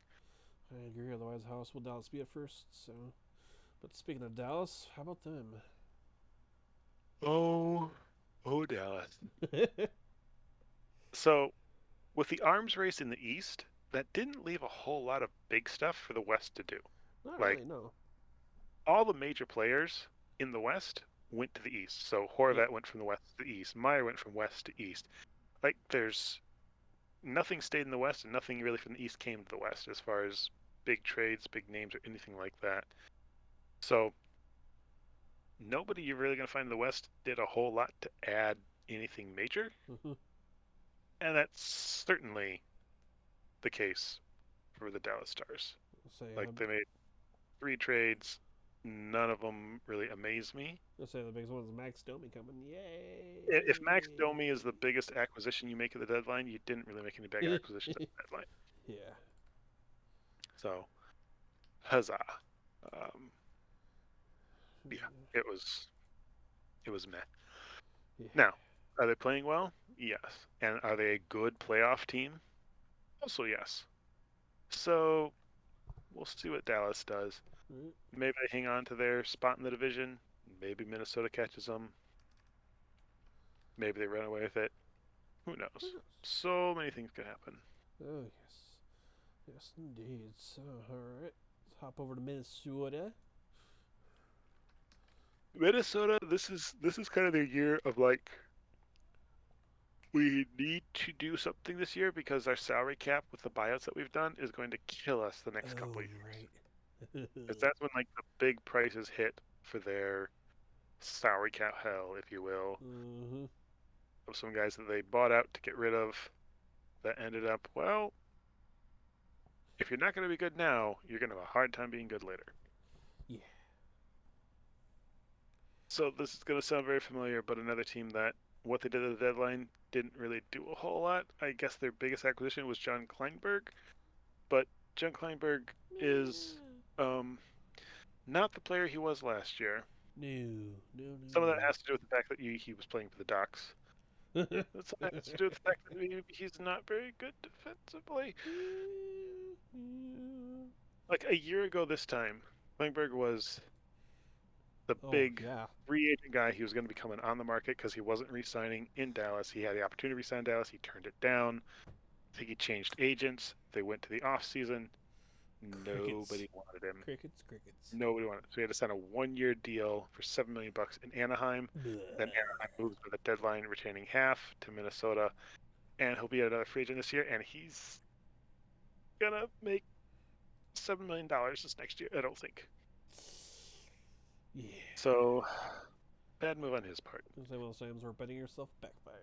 I agree. Otherwise, how else will Dallas be at first? So, but speaking of Dallas, how about them? Oh, oh, Dallas. So, with the arms race in the East, that didn't leave a whole lot of big stuff for the West to do. Not Like, really. No. all the major players in the West went to the East. So Yep. Horvat went from the West to the East. Meyer went from West to East. Like there's nothing stayed in the West, and nothing really from the East came to the West as far as big trades, big names, or anything like that. So nobody you're really going to find in the West did a whole lot to add anything major, Mm-hmm. and that's certainly the case for the Dallas Stars. Say, Like they made three trades. None of them really amaze me. let's say the biggest one is Max Domi coming. If Max Yay! Domi is the biggest acquisition you make at the deadline, you didn't really make any big acquisitions at the deadline. Yeah. So, huzzah! Um, yeah, it was meh. Yeah. Now, are they playing well? Yes. And are they a good playoff team? Also, yes. So we'll see what Dallas does. Right. Maybe they hang on to their spot in the division. Maybe Minnesota catches them. Maybe they run away with it. Who Who knows? knows? So many things could happen. Oh yes. Yes, indeed. So, all right. Let's hop over to Minnesota. Minnesota, this is kind of their year of like we need to do something this year because our salary cap with the buyouts that we've done is going to kill us the next Oh, couple of you're years. right. Because that's when like the big prices hit for their salary cap hell, if you will, Mm-hmm. of some guys that they bought out to get rid of that ended up, well, if you're not going to be good now, you're going to have a hard time being good later. Yeah. So this is going to sound very familiar, but another team that what they did at the deadline didn't really do a whole lot. I guess their biggest acquisition was John Kleinberg, but John Kleinberg is um, not the player he was last year. No, no, Some of that no, has to do with the fact that he was playing for the Ducks. no. Some of that has to do with the fact that he's not very good defensively. like a year ago this time, Klingberg was the Oh big yeah. free agent guy. He was going to be coming on the market because he wasn't re-signing in Dallas. He had the opportunity to re-sign Dallas. He turned it down. I think he changed agents. They went to the off season. Crickets. Nobody wanted him. Crickets. Crickets. Nobody wanted him. So he had to sign a 1-year deal for $7 million in Anaheim. Then Bleh. Anaheim moves with a deadline, retaining half to Minnesota, and he'll be another free agent this year. And he's gonna make $7 million this next year. I don't think. Yeah. So bad move on his part. Those are one of those times where betting yourself backfired.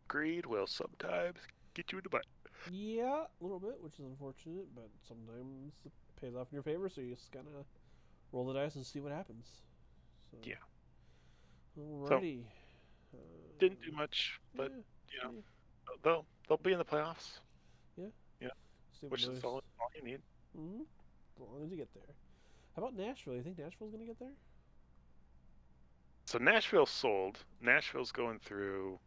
Greed will sometimes get you in the butt. Yeah, a little bit, which is unfortunate, but sometimes it pays off in your favor, so you just gotta roll the dice and see what happens. So, Yeah. So alrighty. didn't do much, Yeah, but you know yeah, they'll be in the playoffs. yeah. Yeah, See what which is those. all you need. Mm-hmm. As long as you get there. How about Nashville? You think Nashville's gonna get there? So Nashville sold. Nashville's going through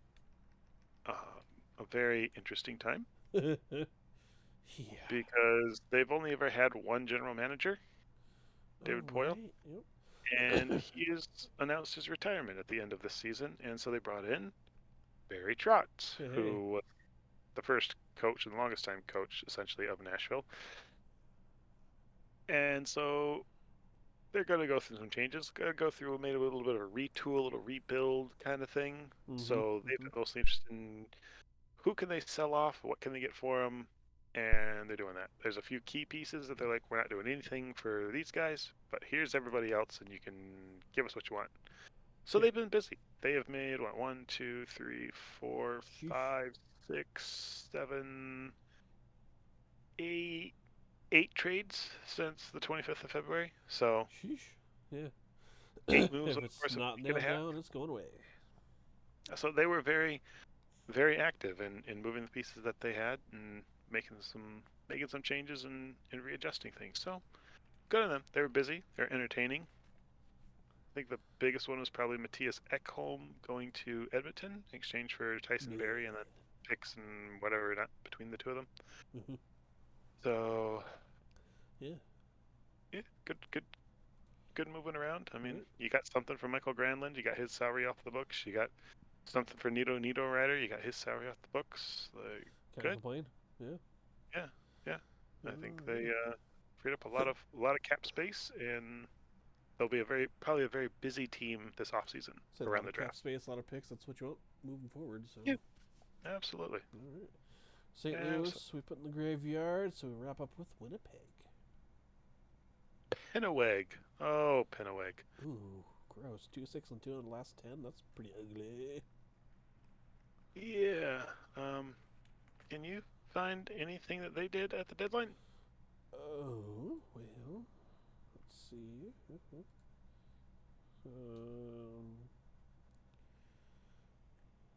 a very interesting time Yeah. because they've only ever had one general manager, Oh David Poyle, right. and Yep. he has announced his retirement at the end of this season. And so they brought in Barry Trotz, Hey. who was the first coach and the longest time coach, essentially, of Nashville. And so they're going to go through some changes. Going to go through maybe a little bit of a retool, a little rebuild kind of thing. Mm-hmm. So they've Mm-hmm. been mostly interested in who can they sell off, what can they get for them, and they're doing that. There's a few key pieces that they're like, we're not doing anything for these guys, but here's everybody else, and you can give us what you want. So Yeah. they've been busy. They have made what 1, 2, 3, 4, Sheesh. 5, 6, 7, 8 trades since the 25th of February. So Sheesh. Yeah. 8 moves If over the it's course of a not week and a nailed half. down, it's going away. So they were very, very active in moving the pieces that they had and making some changes and readjusting things. So good on them. They were busy. They're entertaining. I think the biggest one was probably Matthias Ekholm going to Edmonton in exchange for Tyson Bleh. Berry and then picks and whatever not between the two of them. Mm-hmm. So Yeah. yeah, good moving around. I mean, Right. you got something for Michael Granlund. You got his salary off the books. You got something for Nito Ryder. You got his salary off the books. Like Can't good. complain. Yeah. Yeah, yeah. I think they Alrighty. freed up a lot of cap space, and they'll be probably a very busy team this offseason Said a around lot the of cap draft. space, a lot of picks. That's what you want moving forward. So, Yeah, absolutely. all right. St. Absolutely. Louis, we put in the graveyard. So we wrap up with Winnipeg. Pinnaweg. Oh, Pinnaweg. Ooh, gross. 2-6-2 in the last 10. That's pretty ugly. Yeah. Can you find anything that they did at the deadline? Oh well. Let's see. Um.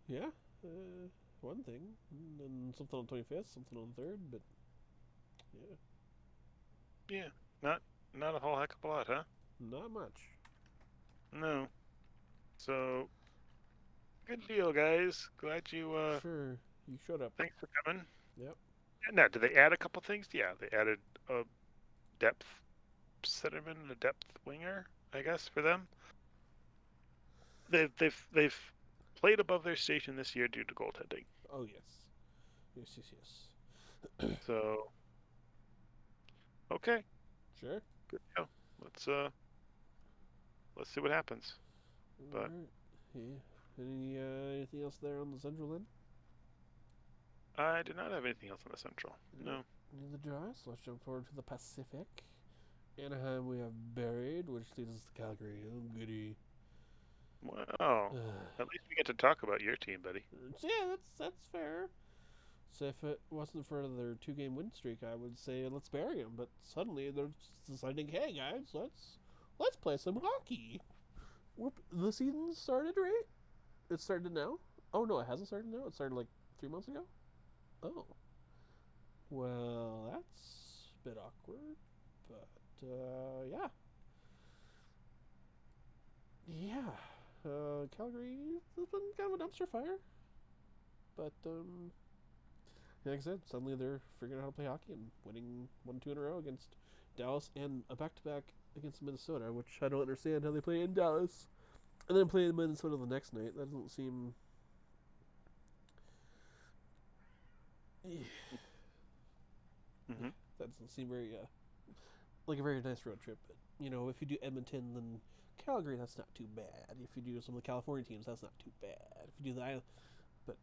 Yeah. One thing, and then something on 25th, something on 3rd, but yeah, Yeah. Not a whole heck of a lot, huh? not much. No. So good deal, guys. Glad you. Sure, you showed up. Thanks for coming. Yep. Now, did they add a couple things? Yeah, they added a depth centerman and a depth winger, I guess, for them. They've played above their station this year due to goaltending. Oh yes. Yes, yes, yes. So okay, Sure. good deal. Let's see what happens. But Alright. Yeah. Anything else there on the central end? I do not have anything else on the Central. Nope. No. Neither do I. So let's jump forward to the Pacific. Anaheim we have buried, which leads us to Calgary. Oh goody. Wow. At least we get to talk about your team, buddy. Yeah, that's fair. So if it wasn't for their 2-game win streak, I would say let's bury them. But suddenly they're just deciding, hey guys, let's play some hockey. The season started, right? It started now. Oh no, it hasn't started now. It started like 3 months ago. Oh, well, that's a bit awkward. But yeah, yeah. Calgary has been kind of a dumpster fire, but like I said, suddenly they're figuring out how to play hockey and winning 1-2 in a row against Dallas and a back-to-back against Minnesota, which I don't understand how they play in Dallas and then play in Minnesota the next night. That doesn't seem. Mm-hmm. That doesn't seem very like a very nice road trip. But, if you do Edmonton, then Calgary, that's not too bad. If you do some of the California teams, that's not too bad. If you do the island, but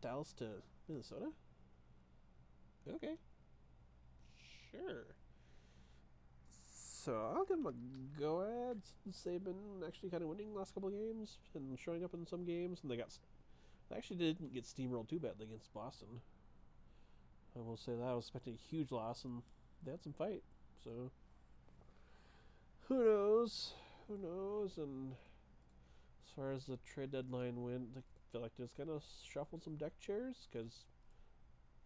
Dallas to Minnesota, okay, sure. So I'll give them a go ahead since they've been actually kind of winning the last couple of games and showing up in some games, and they actually didn't get steamrolled too badly against Boston. I will say that I was expecting a huge loss, and they had some fight. So who knows? Who knows? And as far as the trade deadline went, I feel like just kind of shuffled some deck chairs because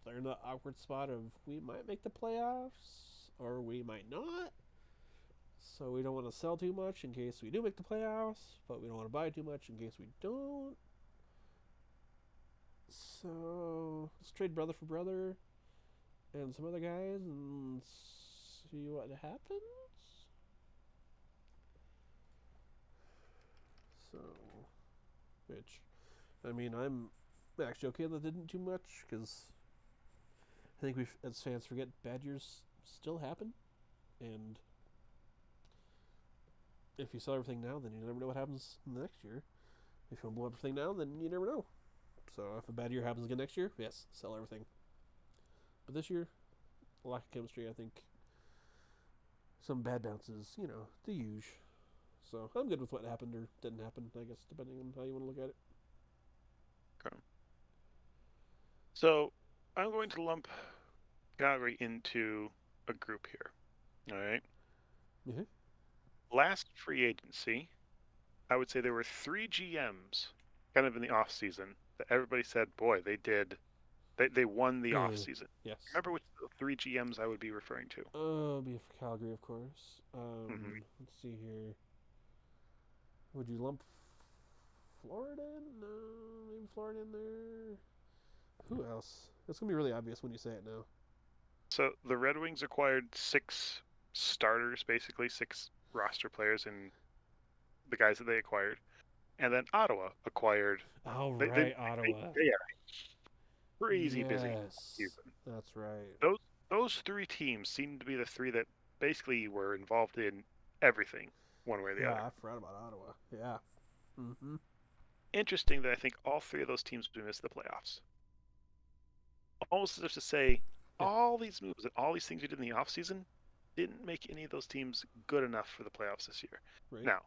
they're in the awkward spot of we might make the playoffs or we might not. So we don't want to sell too much in case we do make the playoffs, but we don't want to buy too much in case we don't. So let's trade brother for brother and some other guys and see what happens. So, which, I mean, I'm actually okay that didn't too much because I think we, as fans, forget bad years still happen, and if you sell everything now, then you never know what happens in the next year. If you want to blow everything now, then you never know. So if a bad year happens again next year, yes, sell everything. But this year, lack of chemistry, I think. Some bad bounces, the huge. So I'm good with what happened or didn't happen, I guess, depending on how you want to look at it. Okay. So I'm going to lump Calgary into a group here. All right. Mm-hmm. Last free agency, I would say there were 3 GMs kind of in the off season that everybody said, boy, they won the off season. Yes. Remember which 3 GMs I would be referring to? Be for Calgary, of course. Let's see here. Would you lump Florida in? No, maybe Florida in there. Who else? It's gonna be really obvious when you say it now. So the Red Wings acquired 6 starters, basically 6 roster players, and the guys that they acquired, and then Ottawa acquired. Oh right, Ottawa. They are crazy busy Yes, that's right. Those 3 teams seem to be the 3 that basically were involved in everything, one way or the other. Yeah, I forgot about Ottawa. Yeah. Mm-hmm. Interesting that I think all 3 of those teams would miss the playoffs. Almost as if to say, all these moves and all these things we did in the offseason didn't make any of those teams good enough for the playoffs this year. Right. Now,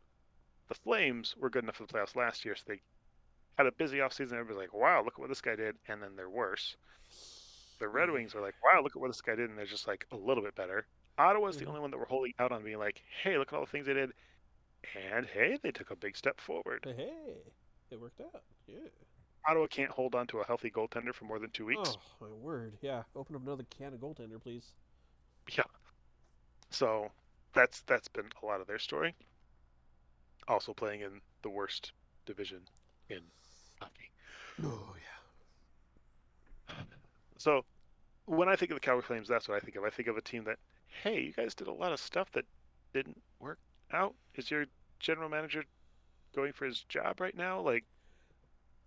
the Flames were good enough for the playoffs last year, so they had a busy offseason. Everybody's like, wow, look at what this guy did, and then they're worse. The Red Wings are like, wow, look at what this guy did, and they're just like a little bit better. Ottawa's the only one that we're holding out on being like, hey, look at all the things they did, and hey, they took a big step forward. Hey, it worked out. Yeah. Ottawa can't hold on to a healthy goaltender for more than 2 weeks. Oh, my word. Yeah. Open up another can of goaltender, please. Yeah. So that's been a lot of their story. Also playing in the worst division in hockey. Oh, yeah. So when I think of the Calgary Flames, that's what I think of. I think of a team that, hey, you guys did a lot of stuff that didn't work out. Is your general manager going for his job right now? Like,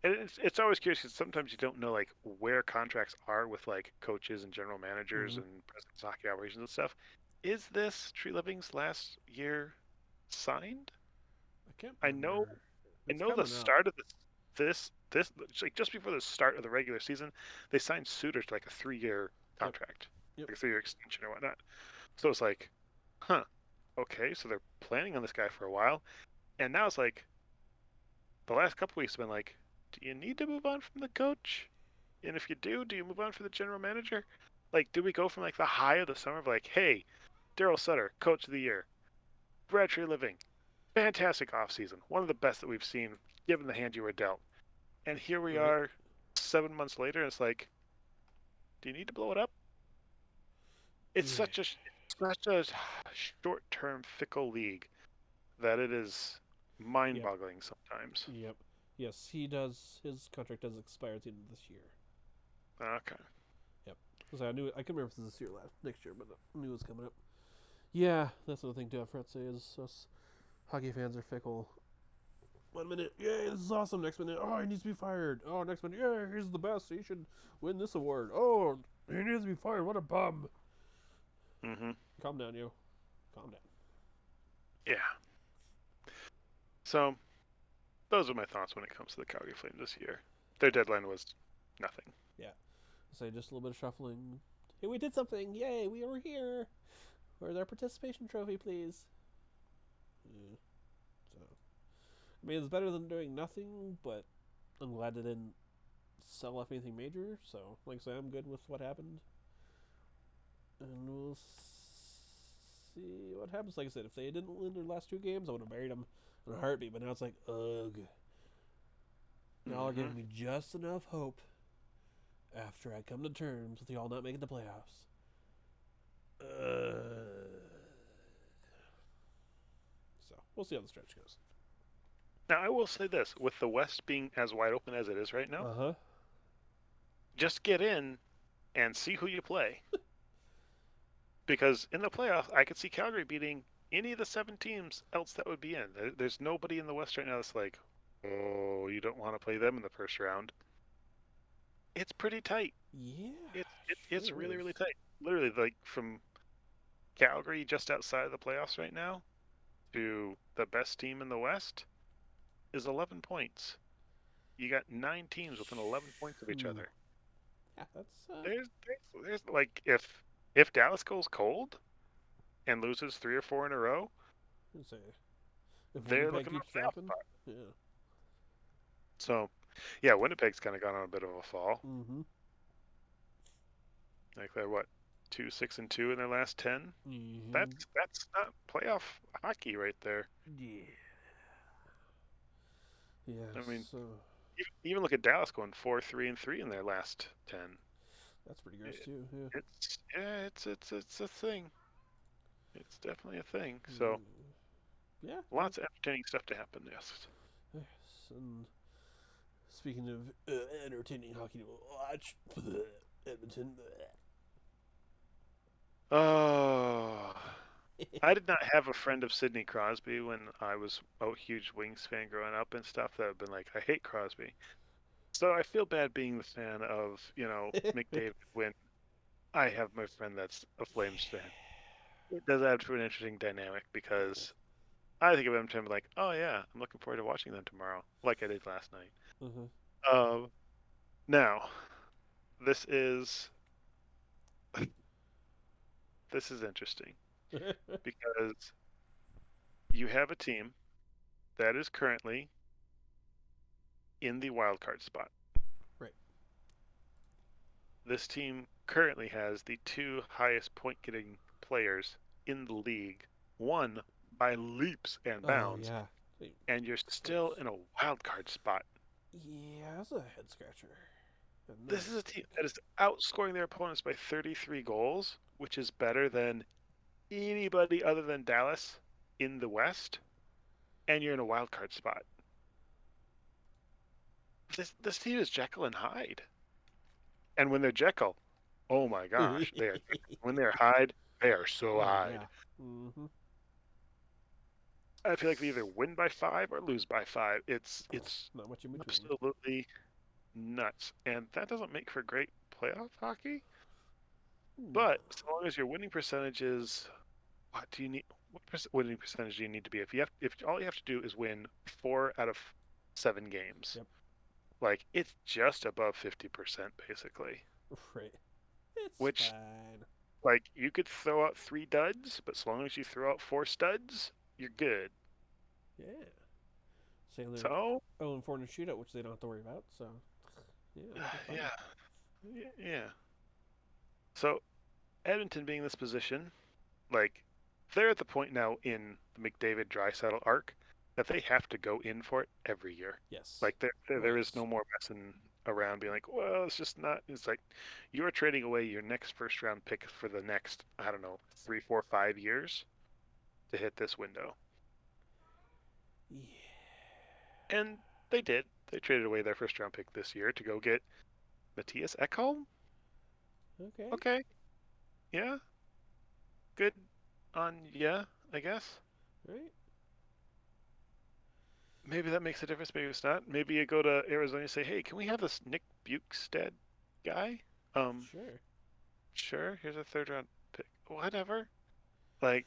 and it's always curious because sometimes you don't know like where contracts are with like coaches and general managers and presidents of hockey operations and stuff. Is this Tree Living's last year signed? I can't I know the start of this like just before the start of the regular season, they signed Suter to like a 3-year contract, Yep. like a 3-year extension or whatnot. So it's like, huh, okay, so they're planning on this guy for a while, and now it's like the last couple weeks have been like, do you need to move on from the coach? And if you do you move on for the general manager? Like, do we go from like the high of the summer of like, hey, Daryl Sutter, coach of the year, Brad Tree Living, fantastic offseason, one of the best that we've seen, given the hand you were dealt. And here we are 7 months later, and it's like, do you need to blow it up? It's such a short-term, fickle league that it is mind-boggling sometimes. Yep. Yes, he does. His contract does expire at the end of this year. Okay. So I knew I couldn't remember if this is this year or next year, but I knew it was coming up. Yeah, that's another thing too. I forgot to say is us hockey fans are fickle. 1 minute, yay, this is awesome. Next minute, oh, he needs to be fired. Oh, next minute, yeah, he's the best. He should win this award. Oh, he needs to be fired. What a bum. Mm-hmm. Calm down, you. Calm down. Yeah. So, those are my thoughts when it comes to the Calgary Flames this year. Their deadline was nothing. Yeah. Say just a little bit of shuffling. Hey, we did something. Yay, we were here. Where's our participation trophy, please? Yeah. So, I mean, it's better than doing nothing, but I'm glad they didn't sell off anything major. So, like I say, I'm good with what happened. And we'll see what happens. Like I said, if they didn't win their last 2 games, I would have buried them in a heartbeat. But now it's like, ugh. Y'all are giving me just enough hope after I come to terms with y'all not making the playoffs. So, we'll see how the stretch goes. Now, I will say this. With the West being as wide open as it is right now, just get in and see who you play. Because in the playoffs, I could see Calgary beating any of the 7 teams else that would be in. There's nobody in the West right now that's like, oh, you don't want to play them in the first round. It's pretty tight. Yeah. It's really, really tight. Literally, like, from Calgary just outside of the playoffs right now to the best team in the West is 11 points. You got 9 teams within 11 points of each other. Yeah, that's... There's like, if Dallas goes cold and loses 3 or 4 in a row, say, if they're Winnipeg looking keeps at dropping, spot. yeah. So, yeah, Winnipeg's kind of gone on a bit of a fall. Mm-hmm. Like they're what, 2-6-2 in their last 10. Mm-hmm. That's not playoff hockey right there. Yeah. Yeah. I mean, so even look at Dallas going 4-3-3 in their last 10. that's pretty gross too. Yeah. It's a thing. It's definitely a thing. So, yeah, lots of entertaining stuff to happen. Yes. Yes, and speaking of entertaining hockey to watch, Edmonton. Oh, I did not have a friend of Sidney Crosby when I was a huge Wings fan growing up and stuff. That have been like, I hate Crosby. So I feel bad being the fan of, McDavid when I have my friend that's a Flames fan. It does add to an interesting dynamic because I think of him to like, oh yeah, I'm looking forward to watching them tomorrow, like I did last night. Mm-hmm. Now, this is this is interesting because you have a team that is currently in the wild card spot. Right. This team currently has the 2 highest point-getting players in the league, one by leaps and bounds, yeah. and you're still in a wild card spot. Yeah, that's a head scratcher. This is a team that is outscoring their opponents by 33 goals, which is better than anybody other than Dallas in the West, and you're in a wild card spot. This team is Jekyll and Hyde. And when they're Jekyll, oh my gosh, they are. When they're Hyde, they are so Hyde. Yeah. Mm-hmm. I feel like they either win by 5 or lose by 5. It's not much in between. Absolutely nuts, and that doesn't make for great playoff hockey. But as long as your winning percentage is, what do you need? What winning percentage do you need to be? If all you have to do is win 4 out of 7 games, like it's just above 50% basically. Right. It's which, fine. Like, you could throw out 3 duds, but as long as you throw out 4 studs, you're good. Yeah. Saying they're So 0-4 in a shootout, which they don't have to worry about. So yeah. So Edmonton being in this position, like, they're at the point now in the McDavid Draisaitl arc that they have to go in for it every year. Yes. Like there is no more messing around being like, well, it's just not. It's like you are trading away your next first round pick for the next, I don't know, 3, 4, 5 years to hit this window. Yeah. And they did. They traded away their first round pick this year to go get Matthias Ekholm. Okay. Okay. Yeah. Good on yeah, I guess. Right. Maybe that makes a difference. Maybe it's not. Maybe you go to Arizona and say, "Hey, can we have this Nick Bukestad guy?" Sure. Sure. Here's a third round pick. Whatever. Like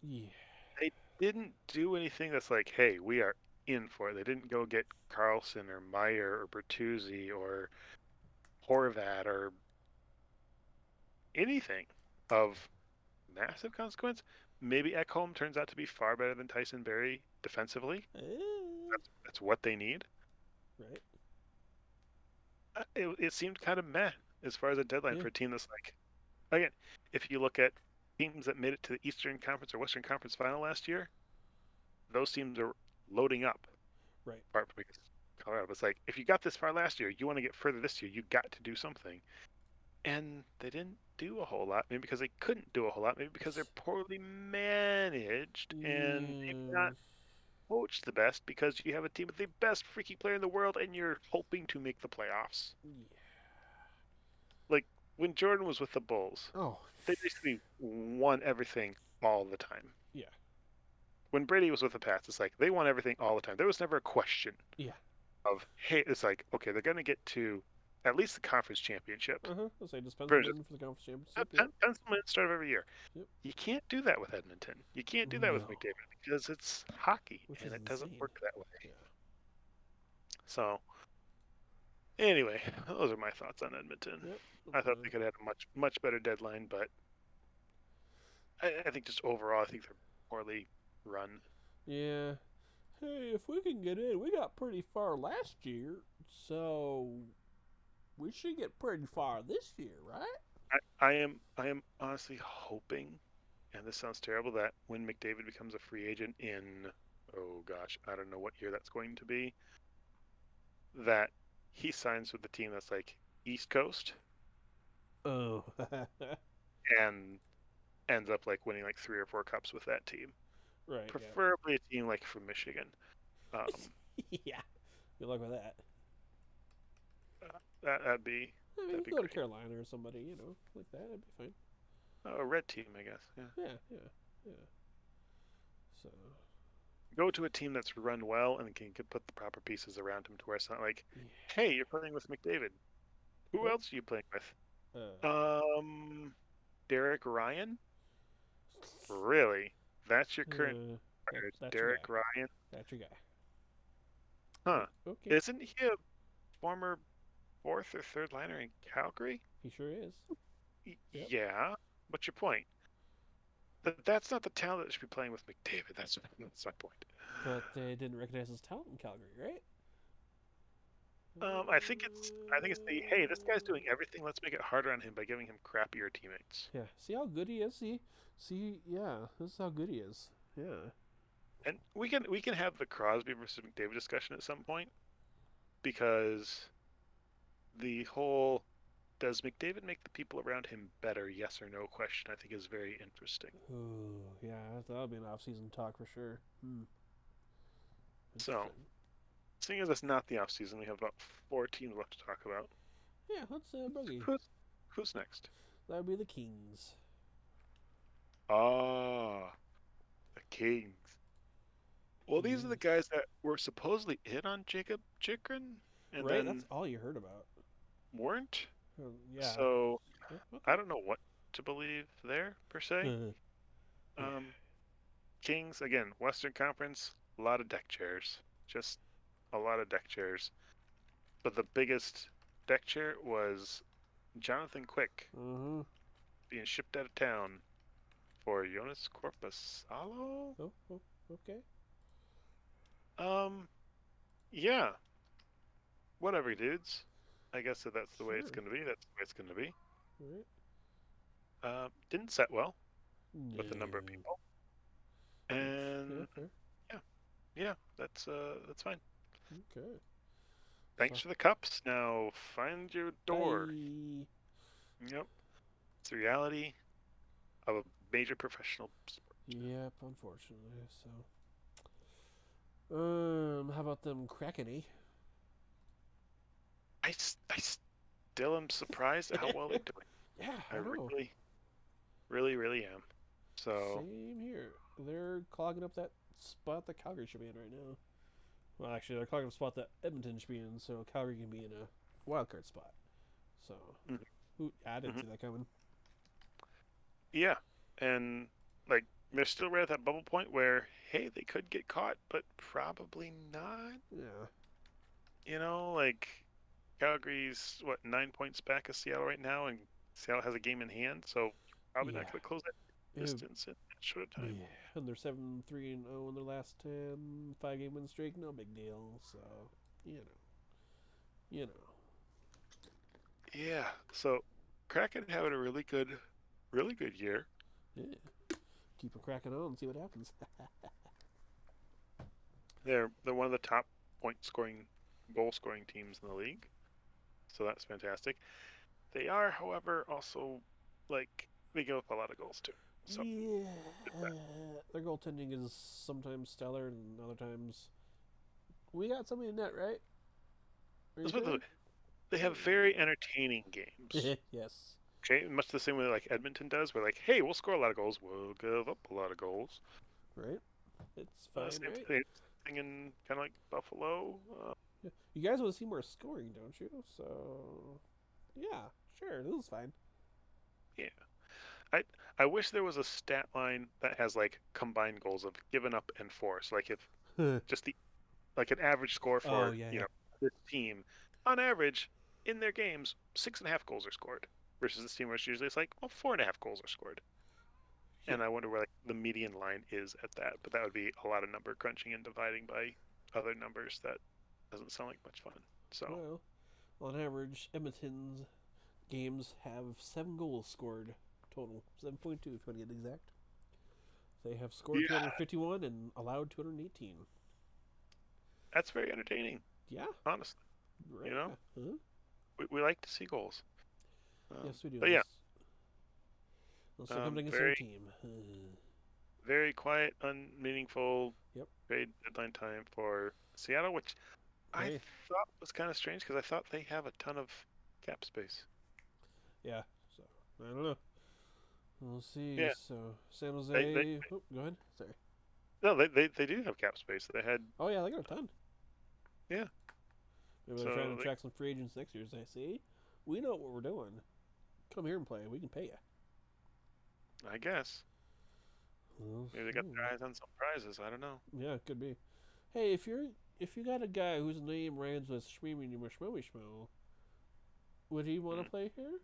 Yeah. they didn't do anything that's like, "Hey, we are in for it." They didn't go get Carlson or Meyer or Bertuzzi or Horvat or anything of massive consequence. Maybe Ekholm turns out to be far better than Tyson Berry defensively. That's what they need. Right. It seemed kind of meh as far as a deadline Yeah. for a team that's like, again, if you look at teams that made it to the Eastern Conference or Western Conference final last year, those teams are loading up. Right. Apart from because Colorado, it's like if you got this far last year, you want to get further this year, you got to do something. And they didn't do a whole lot. Maybe because they couldn't do a whole lot. Maybe because they're poorly managed and maybe not Yeah. coached the best because you have a team with the best freaking player in the world and you're hoping to make the playoffs. Like when Jordan was with the Bulls, Oh. they basically won everything all the time. Yeah. When Brady was with the Pats, it's like they won everything all the time. There was never a question Yeah. of, hey, it's like, okay, they're going to get to at least the conference championship. I'll say just pencil For, in for the conference championship. Yep. pencil in start of every year. Yep. You can't do that with Edmonton. You can't do that with No. McDavid because it's hockey Which and is it doesn't insane. work that way. Yeah. So, anyway, those are my thoughts on Edmonton. Yep. I thought they could have a much better deadline, but I think just overall, I think they're poorly run. Yeah. Hey, if we can get in, we got pretty far last year, so we should get pretty far this year, right? I am honestly hoping, and this sounds terrible, that when McDavid becomes a free agent in, oh gosh, I don't know what year that's going to be, that he signs with the team that's like East Coast Oh. and ends up like winning like 3 or 4 cups with that team. Right. Preferably a team like from Michigan. Um, Yeah. Yeah. Good luck with that. that'd be I mean, that'd you be can go to great. Carolina or somebody, like that. That'd be fine. A red team, I guess. Yeah. Yeah. Yeah. Yeah. So. Go to a team that's run well and can put the proper pieces around him to where it's not like, Yeah. hey, you're playing with McDavid. Who What? else are you playing with? Uh. Derek Ryan? Really? That's your current That, partner, that's your Derek guy. Ryan? That's your guy. Huh. Okay. Isn't he a former fourth or third liner in Calgary? He sure is. Yep. Yeah. What's your point? That's not the talent that should be playing with McDavid. That's my point. But they didn't recognize his talent in Calgary, right? I think it's the hey, this guy's doing everything. Let's make it harder on him by giving him crappier teammates. Yeah. See how good he is. See. Yeah. This is how good he is. Yeah. And we can have the Crosby versus McDavid discussion at some point because the whole does McDavid make the people around him better? Yes or no question I think is very interesting. Ooh, yeah, that'll be an off-season talk for sure. So, Interesting. seeing as it's not the off season, we have about 4 teams left to talk about. Yeah, let's boogie. Who's next? That would be the Kings. Ah, the Kings. Well, these are the Yes. guys that were supposedly in on Jacob Chikrin and Right, that's then all you heard about. weren't. Yeah. So Yeah, I okay. don't know what to believe there per se. Yeah. Um, Kings again, Western Conference, a lot of deck chairs, just a lot of deck chairs. But the biggest deck chair was Jonathan Quick Mm-hmm. being shipped out of town for Jonas Corpusalo. Oh, okay. Um, yeah, whatever, dudes. I guess if that's the way it's Sure. going to be, that's the way it's going to be. Right. Didn't set well with a number of No. people, Which, yeah, and fair. yeah, yeah, that's fine. Okay. Thanks So, for the cups. Now find your door. bye. Yep, it's the reality of a major professional sport. Yep, unfortunately. So, how about them Kraken, I still am surprised at how well they're doing. Yeah, I I know. really, really, really am. So, Same here. They're clogging up that spot that Calgary should be in right now. Well, actually, they're clogging up the spot that Edmonton should be in, so Calgary can be in a wild card spot. So, mhm, I didn't mhm. see that coming. Yeah, and like they're still right at that bubble point where hey, they could get caught, but probably not. Yeah. Like Calgary's what 9 points back of Seattle right now, and Seattle has a game in hand, so probably not Yeah. going to close that It, distance in that short a time. yeah. And they're 7-3-0 in their last 10, 5 game win streak. No big deal. So, you know. You know. Yeah, so Kraken having a really good year. Yeah. Keep it cracking on and see what happens. They're one of the top goal scoring teams in the league, so that's fantastic. They are, however, also like they give up a lot of goals too. So Yeah. Their goaltending is sometimes stellar and other times. We got somebody in net, right? Are you that's what sure? they have very entertaining games. Yes. Okay, much the same way like Edmonton does, where like, hey, we'll score a lot of goals, we'll give up a lot of goals. Right? It's fine, Same right? thing in kind of like Buffalo. Yeah. You guys want to see more scoring, don't you? So, yeah, sure, this is fine. Yeah, I I wish there was a stat line that has like combined goals of given up and forced. Like if just the like an average score Oh, for yeah, yeah. this team, on average in their games, 6.5 goals are scored versus this team where it's usually it's like 4.5 goals are scored. Yeah. And I wonder where like the median line is at that. But that would be a lot of number crunching and dividing by other numbers. That doesn't sound like much fun. So Well, on average, Edmonton's games have 7 goals scored total. 7.2, if you want to get exact. They have scored yeah, 251 and allowed 218. that's very entertaining. Yeah, Honestly, right. you know, Huh? we like to see goals. Yes, we do. But yeah, Let's start coming against our very team. very quiet, unmeaningful Yep. trade deadline time for Seattle, which I Hey, thought was kind of strange because I thought they have a ton of cap space. yeah. So I don't know. We'll see. Yeah, So San they Jose. Oh, go ahead. Sorry. no, they do have cap space. They had Oh yeah, they got a ton. yeah, Maybe they're trying to so attract some free agents next year. Say, see, we know what we're doing. Come here and play. We can pay you. I guess We'll maybe they got see. their eyes on some prizes. I don't know. Yeah, it could be. Hey, if you got a guy whose name rhymes with Shmeemy Shmoey Shmo, would he want to Hmm. play here?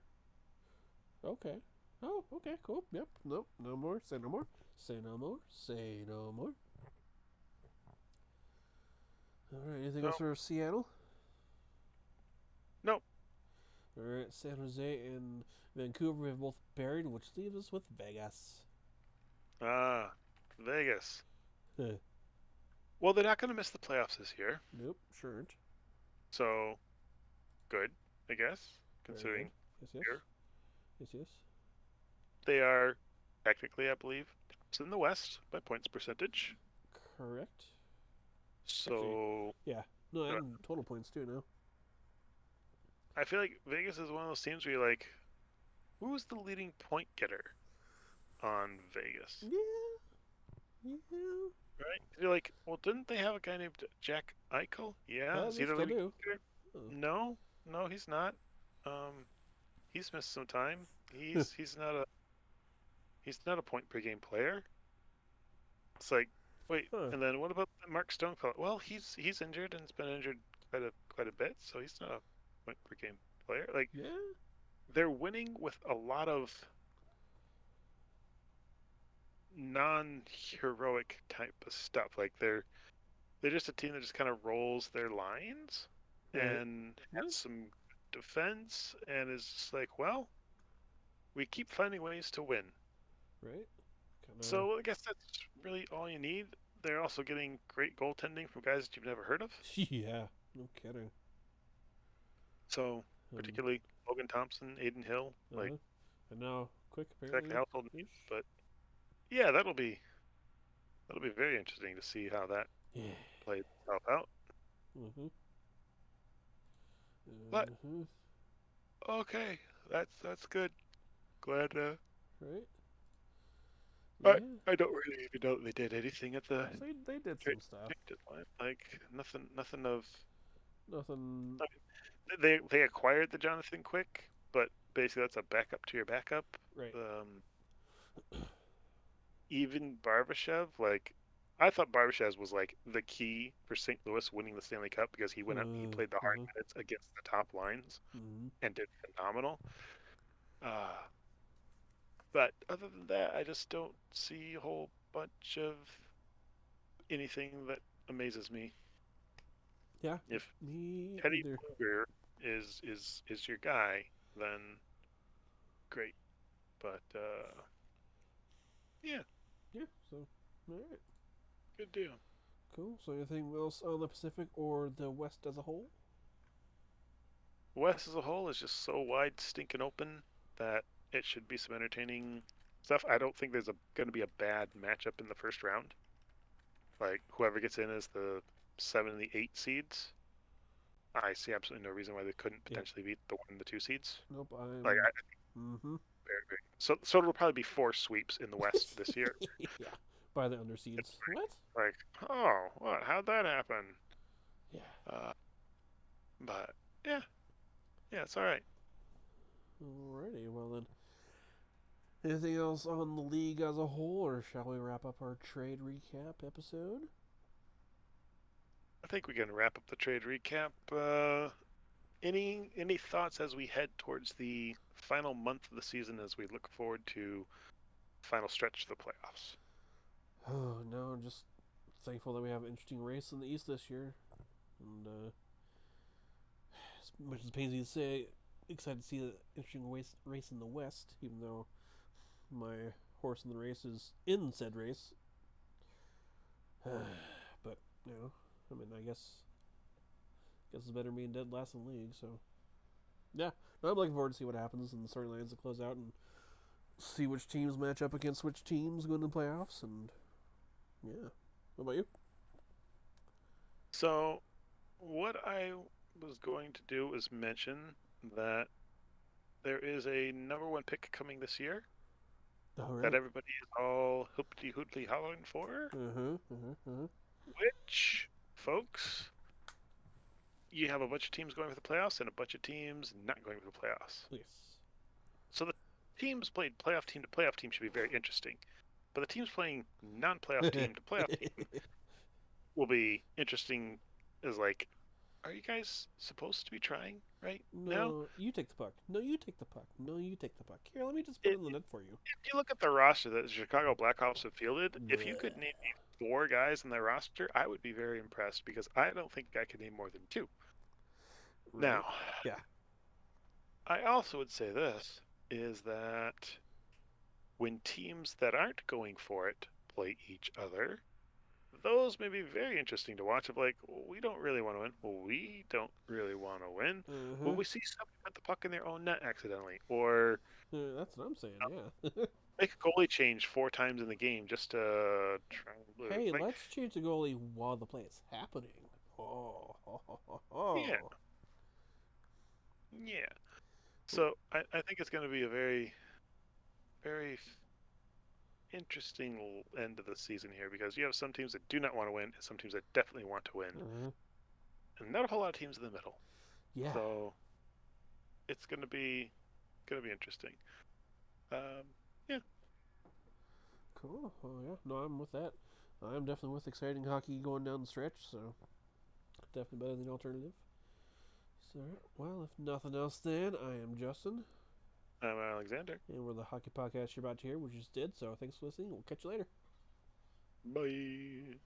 Okay. Oh, okay, cool. Yep. Nope. No more. Say no more. Say no more. Say no more. All right. Anything No, else for Seattle? no. All right. San Jose and Vancouver have both buried, which leaves us with Vegas. Ah, Vegas. Huh. Well, they're not going to miss the playoffs this year, Nope. Sure aren't. so good, I guess, Very good. considering Yes. Yes. here Yes. Yes. they are technically, I believe, tops in the West by points percentage. Correct. Actually, So yeah. No, uh, and total points too now. I feel like Vegas is one of those teams where you're like, who is the leading point getter on Vegas? Yeah. Yeah. Right? You're like, well, didn't they have a guy named Jack Eichel? Yeah, is They he the still leading do. getter? Oh. No, no, he's not. He's missed some time. He's not a point per game player. It's like, wait, Huh. and then what about Mark Stone? Well, he's injured and has been injured quite a bit, so he's not a point per game player. Like Yeah. they're winning with a lot of non-heroic type of stuff. Like they're just a team that just kind of rolls their lines Right. and Yeah. has some defense and is just like, well, we keep finding ways to win. Right. Kind of. So I guess that's really all you need. They're also getting great goaltending from guys that you've never heard of. Yeah. No kidding. So Um. particularly Logan Thompson, Aiden Hill, Uh like huh. And now quick exactly apparently. household names. Ish. But yeah, that'll be very interesting to see how that Yeah. plays itself out. Mhm. But Mhm. okay, that's good. glad. Right? I Yeah. I don't really even know that they did anything at the So they did trade some stuff. deadline. Like nothing of. Nothing. They acquired the Jonathan Quick, but basically that's a backup to your backup. Right. Um, even Barbashev, like I thought Barbashev was like the key for St. Louis winning the Stanley Cup because he went out, he played the hard Mm-hmm. minutes against the top lines Mm-hmm. and did phenomenal. Uh, but other than that, I just don't see a whole bunch of anything that amazes me. Yeah. If Me Teddy either. Blueger is your guy, then great. But yeah, Yeah. So, all right. good deal. Cool. So anything else on the Pacific or the West as a whole? West as a whole is just so wide, stinking open that it should be some entertaining stuff. I don't think there's going to be a bad matchup in the first round. Like whoever gets in as the 7 and the 8 seeds, I see absolutely no reason why they couldn't Yeah. potentially beat the 1 and the 2 seeds. Nope. Like I'm. Mm-hmm. so it'll probably be 4 sweeps in the West this year. Yeah. By the underseeds. What? Like, oh, what? How'd that happen? Yeah. Uh, but yeah, yeah, it's all right. Alrighty. Well then. Anything else on the league as a whole, or shall we wrap up our trade recap episode? I think we can wrap up the trade recap. Any thoughts as we head towards the final month of the season as we look forward to the final stretch of the playoffs? Oh no, just thankful that we have an interesting race in the East this year, and as much as it pains me to say, excited to see the interesting race in the West, even though my horse in the race is in said race. But you know, I mean, I guess it's better being dead last in the league. So yeah, no, I'm looking forward to see what happens in the storylines that close out and see which teams match up against which teams going to the playoffs. And yeah, what about you? So, what I was going to do is mention that there is a number one pick coming this year All that right. everybody is all hoopty hootly hollering for, Uh-huh. which, folks, you have a bunch of teams going for the playoffs and a bunch of teams not going for the playoffs. Yes. So the teams played playoff team to playoff team should be very interesting. But the teams playing non-playoff team to playoff team will be interesting as like, are you guys supposed to be trying right now? No, you take the puck. No, you take the puck. No, you take the puck. Here, let me just put it If in the net for you. you look at the roster that the Chicago Blackhawks have fielded, if you Bleh. could name me 4 guys in their roster, I would be very impressed because I don't think I could name more than 2. Right? Now, Yeah. I also would say this is that when teams that aren't going for it play each other, those may be very interesting to watch. Of like, well, we don't really want to win. Well, we don't really want to win. Will Uh-huh. we see somebody put the puck in their own net accidentally, or That's what I'm saying, yeah. make a goalie change 4 times in the game just to try and lose? Hey, Like, let's change the goalie while the play is happening. Oh, ho, ho, ho, yeah, ho. yeah. So I think it's going to be a very, very interesting end of the season here because you have some teams that do not want to win and some teams that definitely want to win, Uh-huh. and not a whole lot of teams in the middle. Yeah. So it's going to be interesting. Um, yeah. Cool. Oh, yeah. No, I'm with that. I'm definitely with exciting hockey going down the stretch, so definitely better than the alternative. So, well, if nothing else, then I am Justin, I'm Alexander. and we're the hockey podcast you're about to hear, we just did. So, thanks for listening. We'll catch you later. Bye.